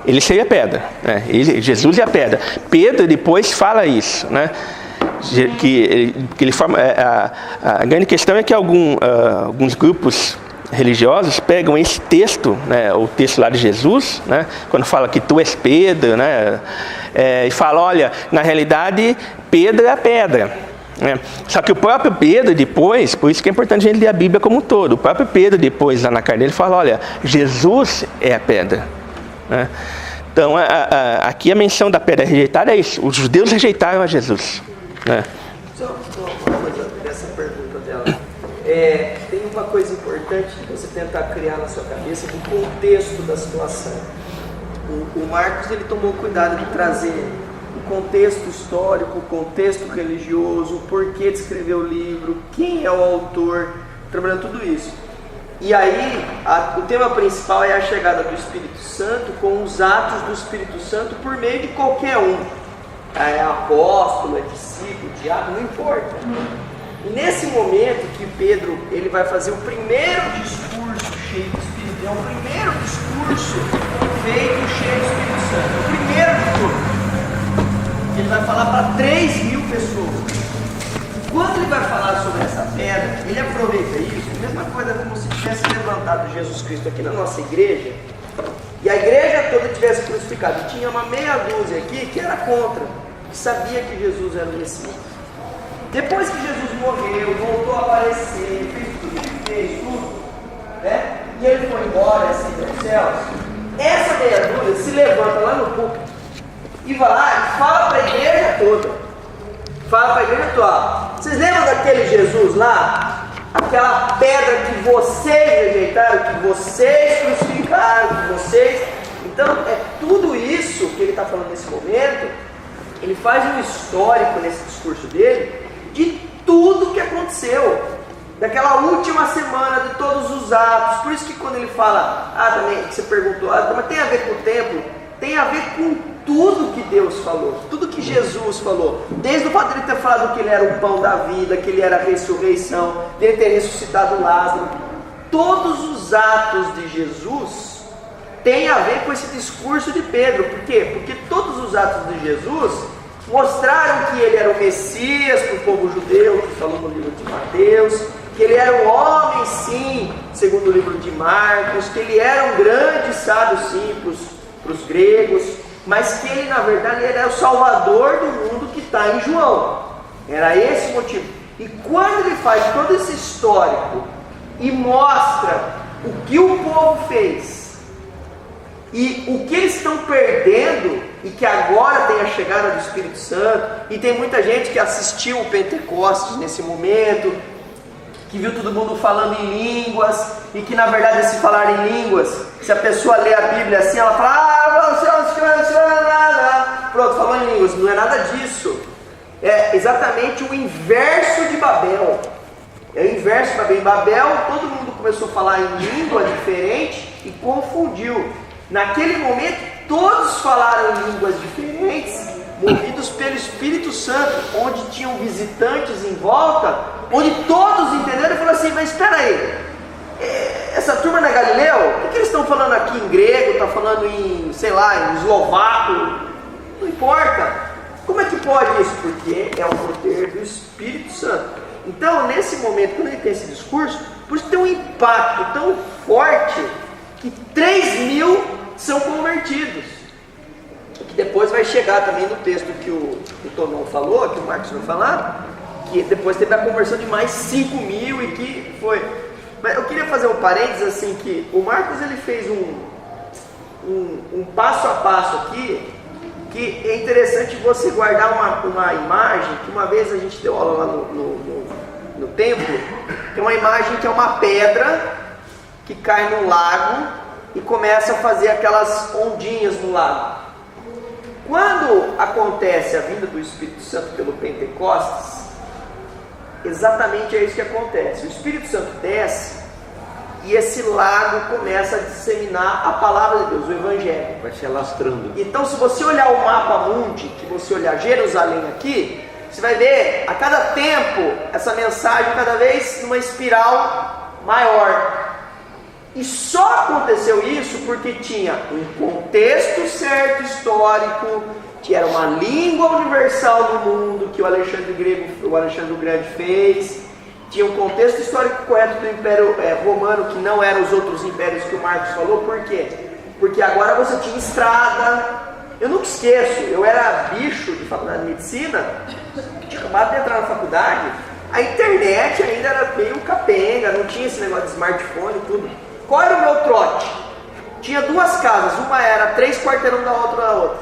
Ele seria a pedra, né? Jesus é a pedra. Pedro depois fala isso, né? Que ele forma, a grande questão é que alguns grupos religiosos pegam esse texto, né, o texto lá de Jesus, né, quando fala que tu és Pedro, né, e fala, olha, na realidade Pedro é a pedra. Só que o próprio Pedro depois, por isso que é importante a gente ler a Bíblia como um todo, o próprio Pedro depois lá na carta dele fala, olha, Jesus é a pedra, né? Então aqui a menção da pedra rejeitada é isso, os judeus rejeitaram a Jesus, né? Só uma coisa dessa pergunta dela. Tem uma coisa importante que você tentar criar na sua cabeça do contexto da situação. O Marcos ele tomou cuidado de trazer o contexto histórico, o contexto religioso, o porquê de escrever o livro, quem é o autor, trabalhando tudo isso. E aí, o tema principal é a chegada do Espírito Santo com os atos do Espírito Santo por meio de qualquer um. É apóstolo, é discípulo, diácono, não importa. E nesse momento que Pedro ele vai fazer o primeiro discurso cheio do Espírito, é o primeiro discurso feito cheio do Espírito Santo, o primeiro de todos. Ele vai falar para 3.000 pessoas. Quando ele vai falar sobre essa pedra, ele aproveita isso, a mesma coisa como se tivesse levantado Jesus Cristo aqui na nossa igreja, e a igreja toda tivesse crucificado. E tinha uma meia dúzia aqui que era contra, que sabia que Jesus era o Messias. Depois que Jesus morreu, voltou a aparecer, fez tudo, né? E ele foi embora, assim, dos céus, essa meia dúzia se levanta lá no púlpito e vai lá e fala para a igreja toda. Fala para a igreja toda. Vocês lembram daquele Jesus lá? Aquela pedra que vocês rejeitaram, que vocês crucificaram, que vocês... Então, é tudo isso que ele está falando nesse momento. Ele faz um histórico nesse discurso dele de tudo que aconteceu, daquela última semana, de todos os atos. Por isso que quando ele fala, também, que você perguntou, mas tem a ver com o templo? Tem a ver com tudo que Deus falou, tudo que Jesus falou, desde o fato de ele ter falado que ele era o pão da vida, que ele era a ressurreição, de ele ter ressuscitado Lázaro. Todos os atos de Jesus têm a ver com esse discurso de Pedro. Por quê? Porque todos os atos de Jesus mostraram que ele era o Messias para o povo judeu, que falou no livro de Mateus, que ele era um homem sim, segundo o livro de Marcos, que ele era um grande sábio sim para os gregos, mas que ele na verdade ele era o salvador do mundo que está em João. Era esse o motivo. E quando ele faz todo esse histórico e mostra o que o povo fez e o que eles estão perdendo, e que agora tem a chegada do Espírito Santo, e tem muita gente que assistiu o Pentecostes nesse momento, que viu todo mundo falando em línguas, e que na verdade esse falar em línguas, se a pessoa lê a Bíblia assim, ela fala, pronto, falou em línguas. Não é nada disso. É exatamente o inverso de Babel. É o inverso de Babel. Em Babel, todo mundo começou a falar em língua diferente e confundiu. Naquele momento, todos falaram em línguas diferentes, movidos pelo Espírito Santo, onde tinham visitantes em volta, onde todos entenderam e falaram assim, mas espera aí, essa turma na Galileu, o que eles estão falando aqui em grego, estão falando em, sei lá, em eslovaco, não importa. Como é que pode isso? Porque é o poder do Espírito Santo. Então, nesse momento, quando ele tem esse discurso, por isso tem um impacto tão forte que 3.000 são convertidos. Que depois vai chegar também no texto que o Tonon falou, que o Marcos vai falar, que depois teve a conversão de mais 5.000 e que foi. Mas eu queria fazer um parênteses assim, que o Marcos ele fez um passo a passo aqui, que é interessante você guardar uma imagem, que uma vez a gente deu aula lá no templo, que é uma imagem que é uma pedra que cai no lago e começa a fazer aquelas ondinhas no lago. Quando acontece a vinda do Espírito Santo pelo Pentecostes, exatamente é isso que acontece. O Espírito Santo desce e esse lago começa a disseminar a palavra de Deus, o Evangelho. Vai se alastrando. Então, se você olhar o mapa mundi, que você olhar Jerusalém aqui, você vai ver a cada tempo essa mensagem cada vez numa espiral maior. E só aconteceu isso porque tinha um contexto certo histórico, que era uma língua universal do mundo, que o Alexandre o Grande fez, tinha um contexto histórico correto do Império Romano, que não eram os outros impérios que o Marcos falou. Por quê? Porque agora você tinha estrada. Eu nunca esqueço, eu era bicho de faculdade de medicina, tinha acabado de entrar na faculdade, a internet ainda era meio capenga, não tinha esse negócio de smartphone e tudo. Qual era o meu trote? Tinha 2 casas, uma era 3 quarteirão da outra.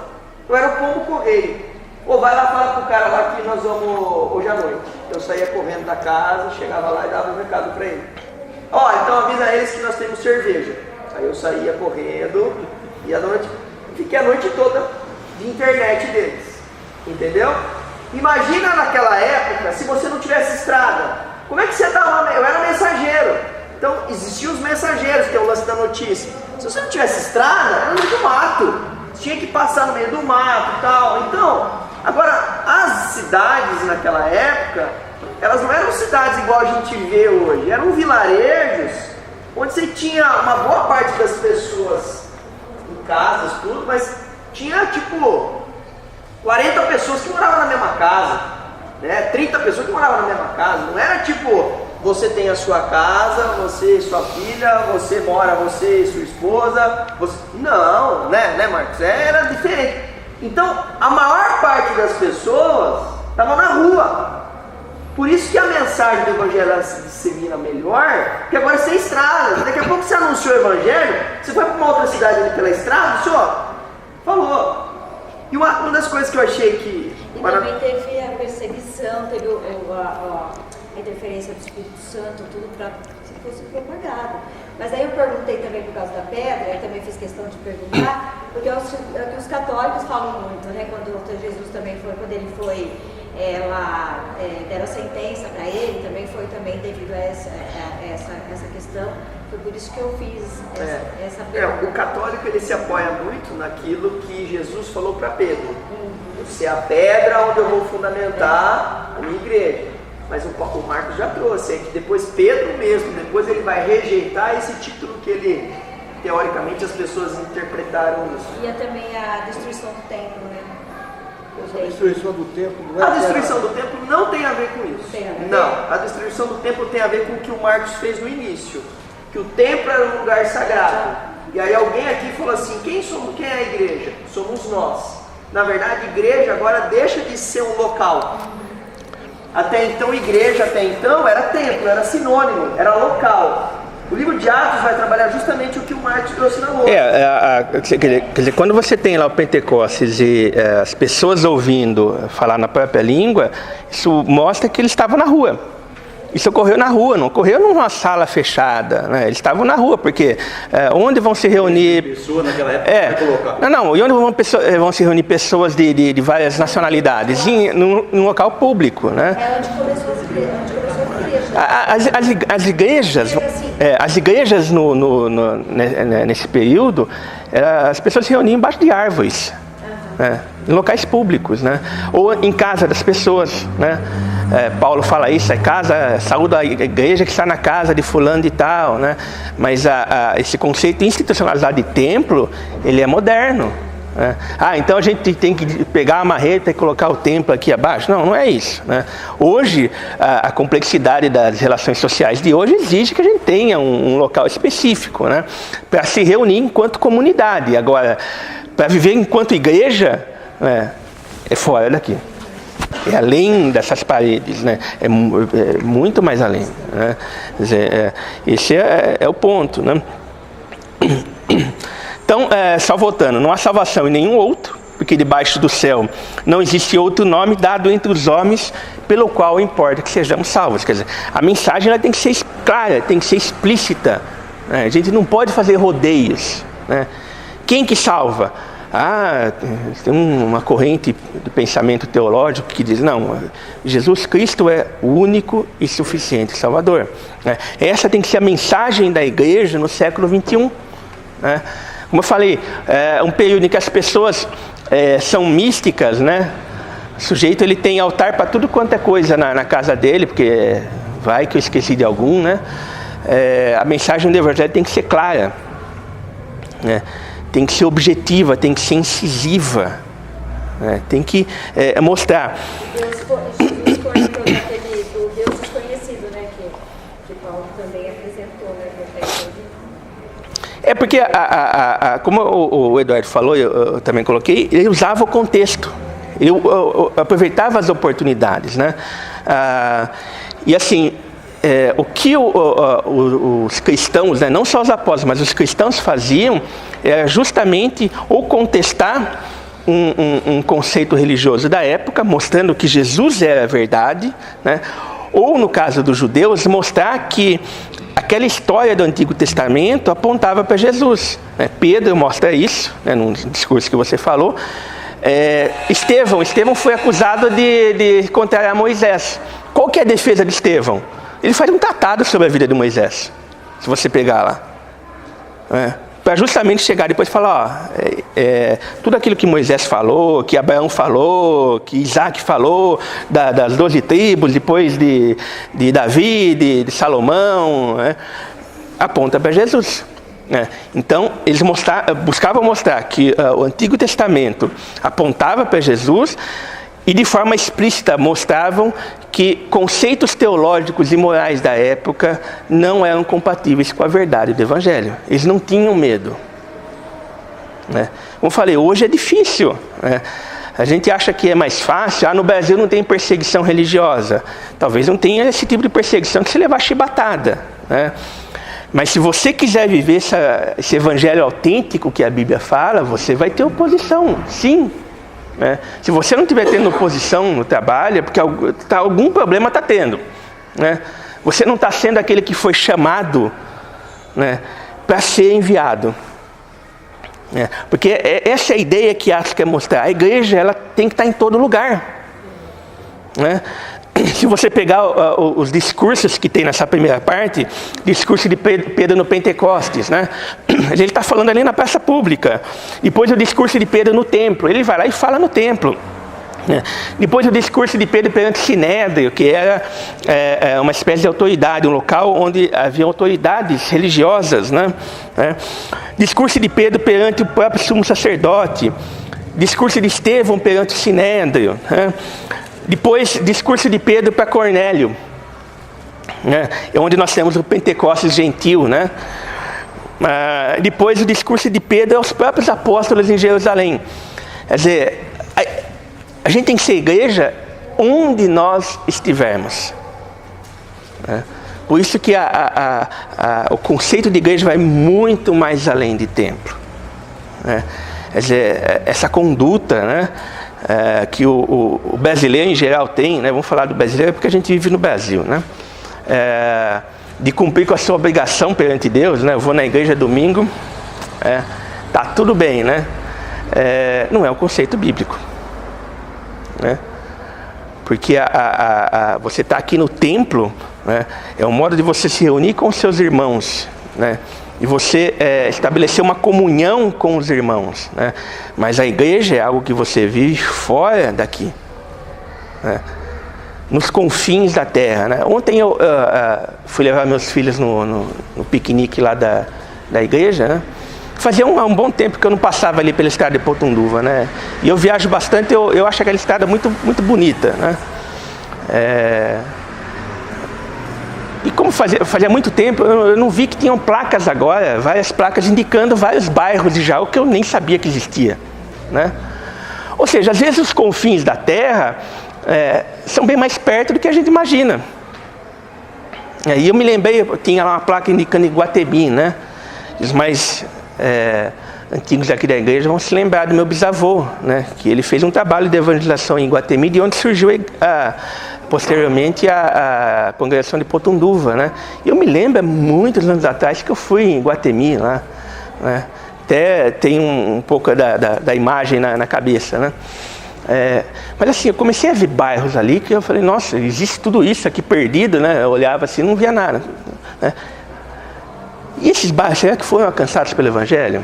Eu era o pombo correio. Ou vai lá falar pro cara lá que nós vamos hoje à noite. Eu saía correndo da casa, chegava lá e dava um recado para ele. Então avisa eles que nós temos cerveja. Aí eu saía correndo e à noite, fiquei a noite toda de internet deles. Entendeu? Imagina naquela época, se você não tivesse estrada, como é que você dava? Eu era mensageiro. Então, existiam os mensageiros, que é o lance da notícia. Se você não tivesse estrada, era no meio do mato. Você tinha que passar no meio do mato e tal. Então, agora, as cidades naquela época, elas não eram cidades igual a gente vê hoje. Eram vilarejos, onde você tinha uma boa parte das pessoas em casas, tudo, mas tinha, 40 pessoas que moravam na mesma casa, né? 30 pessoas que moravam na mesma casa. Não era você tem a sua casa, você e sua filha, você mora, você e sua esposa, não, né Marcos? Era diferente. Então, a maior parte das pessoas estava na rua. Por isso que a mensagem do Evangelho se dissemina melhor, porque agora você tem estrada. Daqui a pouco você anunciou o Evangelho, você foi para uma outra cidade ali pela estrada, o senhor falou. E uma das coisas que eu achei que... E também teve a perseguição, teve a interferência do Espírito Santo, tudo para que fosse propagado. Mas aí eu perguntei também por causa da pedra, eu também fiz questão de perguntar, porque os católicos falam muito, né? Quando Jesus também foi, quando ele foi deram a sentença para ele, também foi também devido a essa questão. Foi por isso que eu fiz essa pergunta. O católico ele se apoia muito naquilo que Jesus falou para Pedro. Você é a pedra onde eu vou fundamentar a minha igreja. Mas o Marcos já trouxe, que depois Pedro mesmo, depois ele vai rejeitar esse título que ele, teoricamente, as pessoas interpretaram isso. E também a destruição do templo, né? A destruição do templo não é... A destruição do templo não tem a ver com isso. Não tem a ver? Não, a destruição do templo tem a ver com o que o Marcos fez no início. Que o templo era um lugar sagrado. E aí alguém aqui falou assim, quem é a igreja? Somos nós. Na verdade, igreja agora deixa de ser um local. Até então, igreja era templo, era sinônimo, era local. O livro de Atos vai trabalhar justamente o que o Marcos trouxe na louca. Quer dizer, quando você tem lá o Pentecostes e as pessoas ouvindo falar na própria língua, isso mostra que eles estavam na rua. Isso ocorreu na rua, não ocorreu numa sala fechada, né? Eles estavam na rua, porque onde vão se reunir... Pessoa naquela época e onde vão se reunir pessoas de várias nacionalidades? Num local público, né? Onde começou a igreja. As igrejas nesse período, as pessoas se reuniam embaixo de árvores, né? Em locais públicos, né? Ou em casa das pessoas, né? Paulo fala isso, saúda a igreja que está na casa de fulano e tal, né? Mas esse conceito institucionalizado de templo, ele é moderno, né? Então a gente tem que pegar a marreta e colocar o templo aqui abaixo. Não é isso, né? Hoje, a complexidade das relações sociais de hoje exige que a gente tenha um local específico, né, para se reunir enquanto comunidade. Agora, para viver enquanto igreja, né, é fora daqui. É além dessas paredes, né? É muito mais além, né? Quer dizer, esse é o ponto, né? Então, só voltando, não há salvação em nenhum outro, porque debaixo do céu não existe outro nome dado entre os homens pelo qual importa que sejamos salvos. Quer dizer, a mensagem ela tem que ser clara, tem que ser explícita, né? A gente não pode fazer rodeios, né? Quem que salva? Tem uma corrente de pensamento teológico que diz, não, Jesus Cristo é o único e suficiente Salvador. Essa tem que ser a mensagem da igreja no século 21. Como eu falei, é um período em que as pessoas são místicas, né? O sujeito ele tem altar para tudo quanto é coisa na casa dele, porque vai que eu esqueci de algum, né? A mensagem do Evangelho tem que ser clara, né? Tem que ser objetiva, tem que ser incisiva, né? Tem que mostrar. Jesus cortou daquele do Deus desconhecido, né? Que Paulo também apresentou, né? Porque, como o Eduardo falou, eu também coloquei, ele usava o contexto, ele aproveitava as oportunidades, né? E assim, o que os cristãos, né, não só os apóstolos, mas os cristãos faziam, era justamente ou contestar um conceito religioso da época, mostrando que Jesus era a verdade, né? Ou, no caso dos judeus, mostrar que aquela história do Antigo Testamento apontava para Jesus, né? Pedro mostra isso, né, num discurso que você falou. Estevão foi acusado de contrariar Moisés. Qual que é a defesa de Estevão? Ele faz um tratado sobre a vida de Moisés, se você pegar lá. Para justamente chegar depois e falar, tudo aquilo que Moisés falou, que Abraão falou, que Isaac falou, das 12 tribos, depois de Davi, de Salomão, né, aponta para Jesus. Então, eles buscavam mostrar que o Antigo Testamento apontava para Jesus e de forma explícita mostravam que conceitos teológicos e morais da época não eram compatíveis com a verdade do Evangelho. Eles não tinham medo, né? Como eu falei, hoje é difícil, né? A gente acha que é mais fácil. No Brasil não tem perseguição religiosa. Talvez não tenha esse tipo de perseguição que se levar chibatada, né? Mas se você quiser viver esse evangelho autêntico que a Bíblia fala, você vai ter oposição, sim. Se você não estiver tendo oposição no trabalho, é porque algum problema está tendo, né? Você não está sendo aquele que foi chamado, né, para ser enviado, né? Porque essa é a ideia que Atos quer mostrar. A igreja ela tem que estar em todo lugar, né? Se você pegar os discursos que tem nessa primeira parte, discurso de Pedro no Pentecostes, né? Ele está falando ali na praça pública. Depois o discurso de Pedro no templo, ele vai lá e fala no templo, né? Depois o discurso de Pedro perante o Sinédrio, que era uma espécie de autoridade, um local onde havia autoridades religiosas, né? Discurso de Pedro perante o próprio sumo sacerdote. Discurso de Estevão perante o Sinédrio, né? Depois, discurso de Pedro para Cornélio, né? É onde nós temos o Pentecostes gentil, né? Depois, o discurso de Pedro aos próprios apóstolos em Jerusalém. Quer dizer, a gente tem que ser igreja onde nós estivermos, né? Por isso que o conceito de igreja vai muito mais além de templo, né? Quer dizer, essa conduta, né, que o brasileiro em geral tem, né? Vamos falar do brasileiro porque a gente vive no Brasil, né? De cumprir com a sua obrigação perante Deus, né? Eu vou na igreja domingo, tá tudo bem, né? Não é o conceito bíblico, né? Porque você está aqui no templo, né? É um modo de você se reunir com os seus irmãos, né? E você estabelecer uma comunhão com os irmãos, né? Mas a igreja é algo que você vive fora daqui, né? Nos confins da terra, né? Ontem eu fui levar meus filhos no piquenique lá da igreja, né? fazia um bom tempo que eu não passava ali pela estrada de Potunduva, né? E eu viajo bastante, eu acho aquela estrada muito, muito bonita, né? E como fazia muito tempo, eu não vi que tinham placas agora, várias placas indicando vários bairros de Jaú que eu nem sabia que existia, né? Ou seja, às vezes os confins da terra são bem mais perto do que a gente imagina. E eu me lembrei, tinha lá uma placa indicando Iguatemi, né? Os mais antigos aqui da igreja vão se lembrar do meu bisavô, né? Que ele fez um trabalho de evangelização em Iguatemi, de onde surgiu posteriormente a congregação de Potunduva, né? E eu me lembro, muitos anos atrás, que eu fui em Iguatemi lá, né? Até tem um pouco da imagem na cabeça, né? Mas assim, eu comecei a ver bairros ali que eu falei, nossa, existe tudo isso aqui perdido, né? Eu olhava assim, não via nada, né? E esses bairros, será que foram alcançados pelo Evangelho?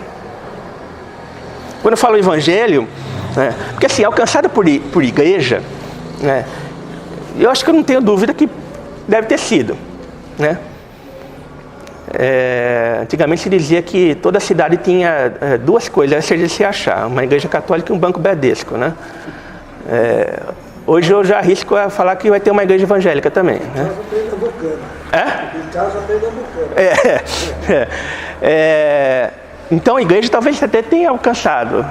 Quando eu falo Evangelho, né? Porque assim, alcançado por igreja, né? Eu acho que eu não tenho dúvida que deve ter sido, né? Antigamente se dizia que toda cidade tinha duas coisas, seja se achar, uma igreja católica e um banco Bradesco, né? Hoje eu já arrisco a falar que vai ter uma igreja evangélica também, né? Então a igreja talvez até tenha alcançado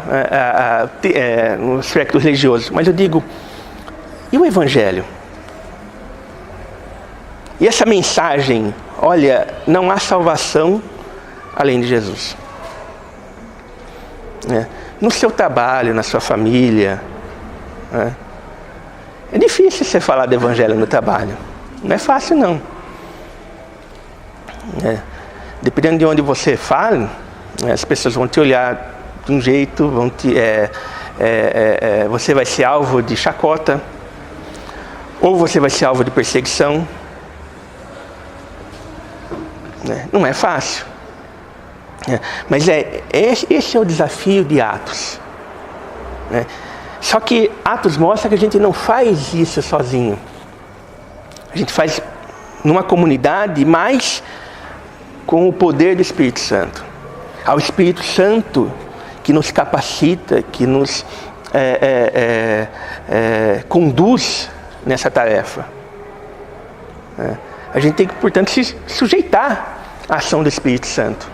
no aspecto religioso, mas eu digo, e o Evangelho? E essa mensagem, olha, não há salvação além de Jesus. No seu trabalho, na sua família, é difícil você falar do Evangelho no trabalho. Não é fácil, não. Dependendo de onde você fale, as pessoas vão te olhar de um jeito, você vai ser alvo de chacota, ou você vai ser alvo de perseguição. Não é fácil. Mas esse é o desafio de Atos. Só que Atos mostra que a gente não faz isso sozinho. A gente faz numa comunidade, mas com o poder do Espírito Santo. Ao Espírito Santo que nos capacita, que nos conduz nessa tarefa. A gente tem que, portanto, se sujeitar à ação do Espírito Santo.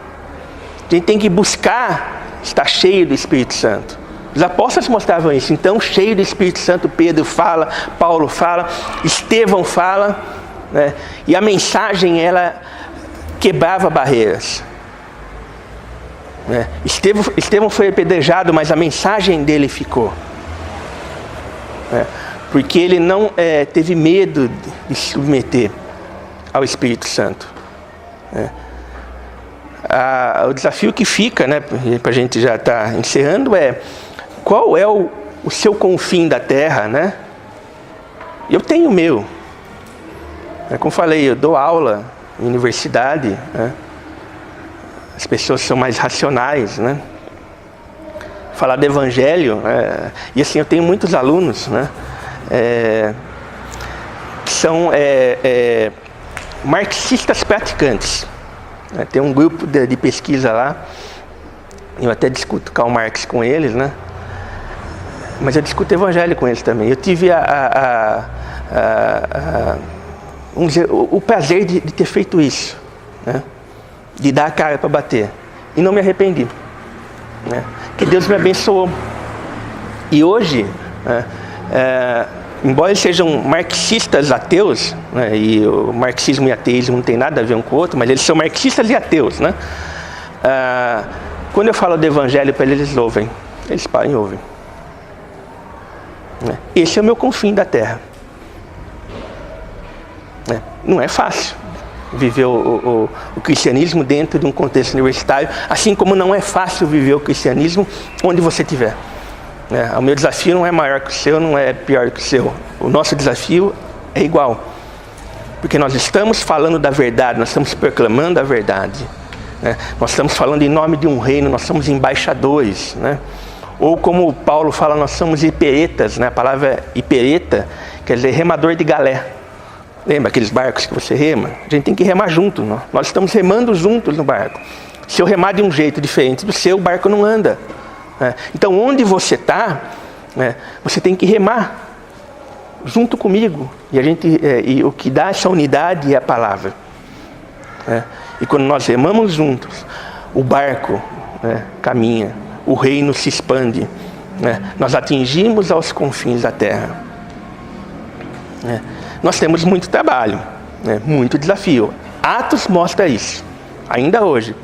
A gente tem que buscar estar cheio do Espírito Santo. Os apóstolos mostravam isso. Então, cheio do Espírito Santo, Pedro fala, Paulo fala, Estevão fala, né? E a mensagem, ela quebrava barreiras. Estevão foi apedrejado, mas a mensagem dele ficou. Porque ele não teve medo de se submeter ao Espírito Santo. O desafio que fica, né, para a gente já estar encerrando, qual é o seu confim da terra, né? Eu tenho o meu. Como falei, eu dou aula em universidade, né? As pessoas são mais racionais, né? Falar do Evangelho, e assim, eu tenho muitos alunos, né? Que são marxistas praticantes. Tem um grupo de pesquisa lá, eu até discuto Karl Marx com eles, né? Mas eu discuto Evangelho com eles também. Eu tive o prazer de ter feito isso, né? De dar a cara para bater, e não me arrependi, né? Que Deus me abençoou. E hoje, embora eles sejam marxistas ateus, né, e o marxismo e ateísmo não tem nada a ver um com o outro, mas eles são marxistas e ateus, né? Quando eu falo do Evangelho para eles, eles ouvem, eles param e ouvem. Esse é o meu confim da terra. Não é fácil viver o cristianismo dentro de um contexto universitário, assim como não é fácil viver o cristianismo onde você estiver. O meu desafio não é maior que o seu, não é pior que o seu. O nosso desafio é igual. Porque nós estamos falando da verdade, nós estamos proclamando a verdade. Nós estamos falando em nome de um reino, nós somos embaixadores, né? Ou como Paulo fala, nós somos hiperetas, né? A palavra hipereta quer dizer remador de galé. Lembra aqueles barcos que você rema? A gente tem que remar junto, nós estamos remando juntos no barco. Se eu remar de um jeito diferente do seu, o barco não anda. Então, onde você está, você tem que remar junto comigo. E o que dá essa unidade é a palavra. E quando nós remamos juntos, o barco caminha, o reino se expande. Nós atingimos aos confins da terra. Nós temos muito trabalho, muito desafio. Atos mostra isso, ainda hoje.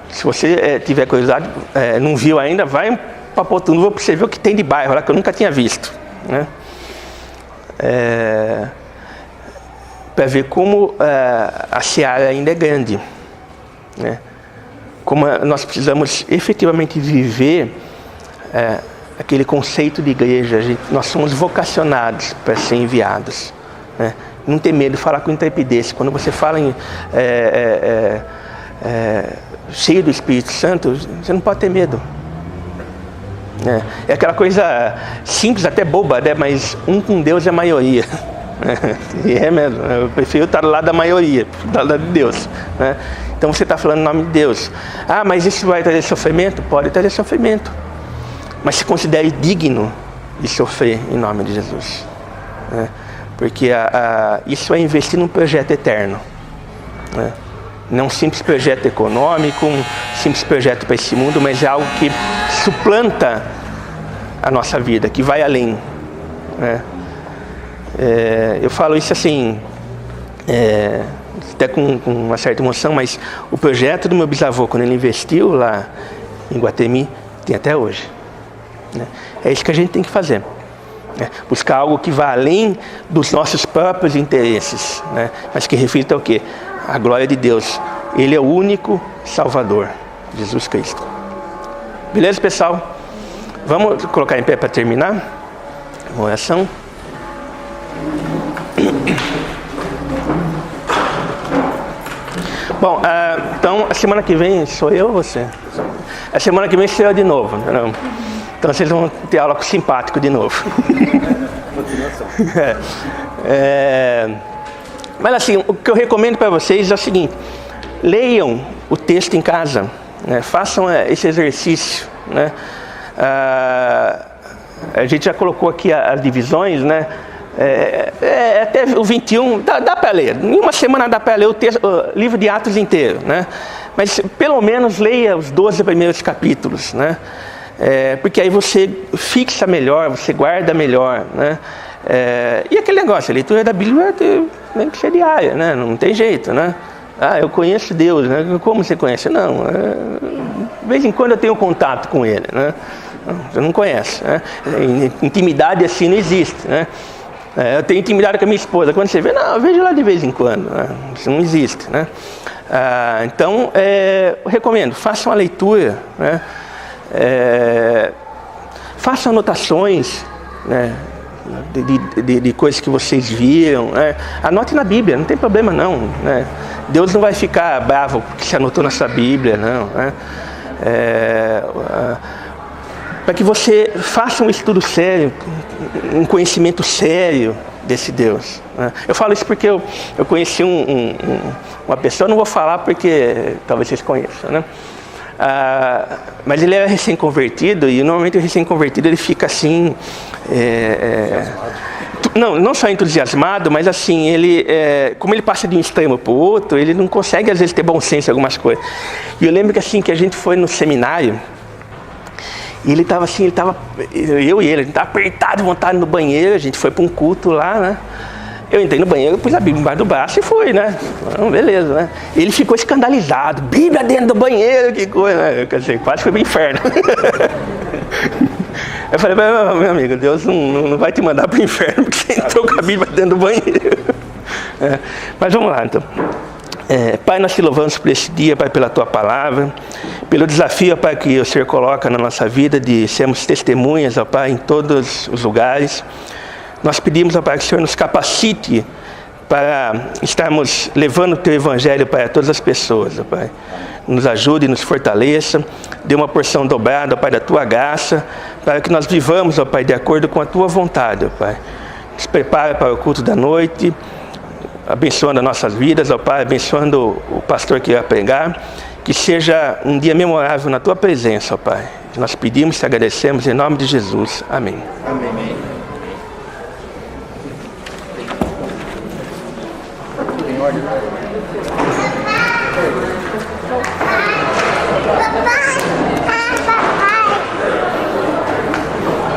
Se você tiver curiosidade, não viu ainda, vai para Potunuva para você ver o que tem de bairro lá que eu nunca tinha visto. Para ver como a seara ainda é grande. Como nós precisamos efetivamente viver aquele conceito de igreja. Nós somos vocacionados para ser enviados. Não ter medo de falar com intrepidez. Quando você fala cheio do Espírito Santo, você não pode ter medo. É aquela coisa simples, até boba, mas um com Deus é a maioria. E é mesmo, eu prefiro estar do lado da maioria, do lado de Deus. Então você está falando em nome de Deus. Mas isso vai trazer sofrimento? Pode trazer sofrimento. Mas se considere digno de sofrer em nome de Jesus. Porque isso é investir num projeto eterno. Não um simples projeto econômico, um simples projeto para esse mundo, mas é algo que suplanta a nossa vida, que vai além. Eu falo isso assim, até com uma certa emoção, mas o projeto do meu bisavô, quando ele investiu lá em Guatemi, tem até hoje. É isso que a gente tem que fazer. Buscar algo que vá além dos nossos próprios interesses, mas que reflita o quê? A glória de Deus. Ele é o único Salvador, Jesus Cristo. Beleza, pessoal? Vamos colocar em pé para terminar uma oração. Bom, então a semana que vem sou eu ou você? A semana que vem sou eu de novo, não? Então vocês vão ter aula com o simpático de novo. Mas assim, o que eu recomendo para vocês é o seguinte: leiam o texto em casa, façam esse exercício. A gente já colocou aqui as divisões, até o 21, dá para ler. Em uma semana dá para ler o livro de Atos inteiro, mas pelo menos leia os 12 primeiros capítulos, porque aí você fixa melhor, você guarda melhor, e aquele negócio, a leitura da Bíblia tem que ser diária, não tem jeito, eu conheço Deus, como você conhece? Não, de vez em quando eu tenho contato com Ele, você não conhece, intimidade assim não existe, eu tenho intimidade com a minha esposa, quando você vê, não, eu vejo lá de vez em quando, isso não existe, então, eu recomendo, façam a leitura, façam anotações, de coisas que vocês viram, anote na Bíblia, não tem problema não, Deus não vai ficar bravo porque você anotou na sua Bíblia, não, para que você faça um estudo sério, um conhecimento sério desse Deus. Eu falo isso porque eu conheci uma pessoa, não vou falar porque talvez vocês conheçam, mas ele era recém-convertido, e normalmente o recém-convertido ele fica assim, não só entusiasmado, mas assim, ele, como ele passa de um extremo para o outro, ele não consegue às vezes ter bom senso em algumas coisas. E eu lembro que assim, que a gente foi no seminário, e ele estava assim, eu e ele, a gente estava apertado de vontade no banheiro, a gente foi para um culto lá, Eu entrei no banheiro, pus a Bíblia embaixo do braço e fui, beleza, Ele ficou escandalizado, Bíblia dentro do banheiro, que coisa, Quer dizer, quase foi pro inferno. Eu falei, meu amigo, Deus não vai te mandar pro inferno porque você entrou com a Bíblia dentro do banheiro. Mas vamos lá, então. Pai, nós te louvamos por esse dia, Pai, pela Tua palavra, pelo desafio, Pai, que o Senhor coloca na nossa vida de sermos testemunhas, ó Pai, em todos os lugares. Nós pedimos, ó Pai, que o Senhor nos capacite para estarmos levando o Teu Evangelho para todas as pessoas, ó Pai. Nos ajude, nos fortaleça, dê uma porção dobrada, ó Pai, da Tua graça, para que nós vivamos, ó Pai, de acordo com a Tua vontade, ó Pai. Nos prepara para o culto da noite, abençoando as nossas vidas, ó Pai, abençoando o pastor que vai pregar, que seja um dia memorável na Tua presença, ó Pai. Nós pedimos e te agradecemos em nome de Jesus. Amém. Amém.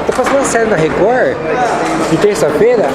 Tá passando uma série na Record de terça-feira.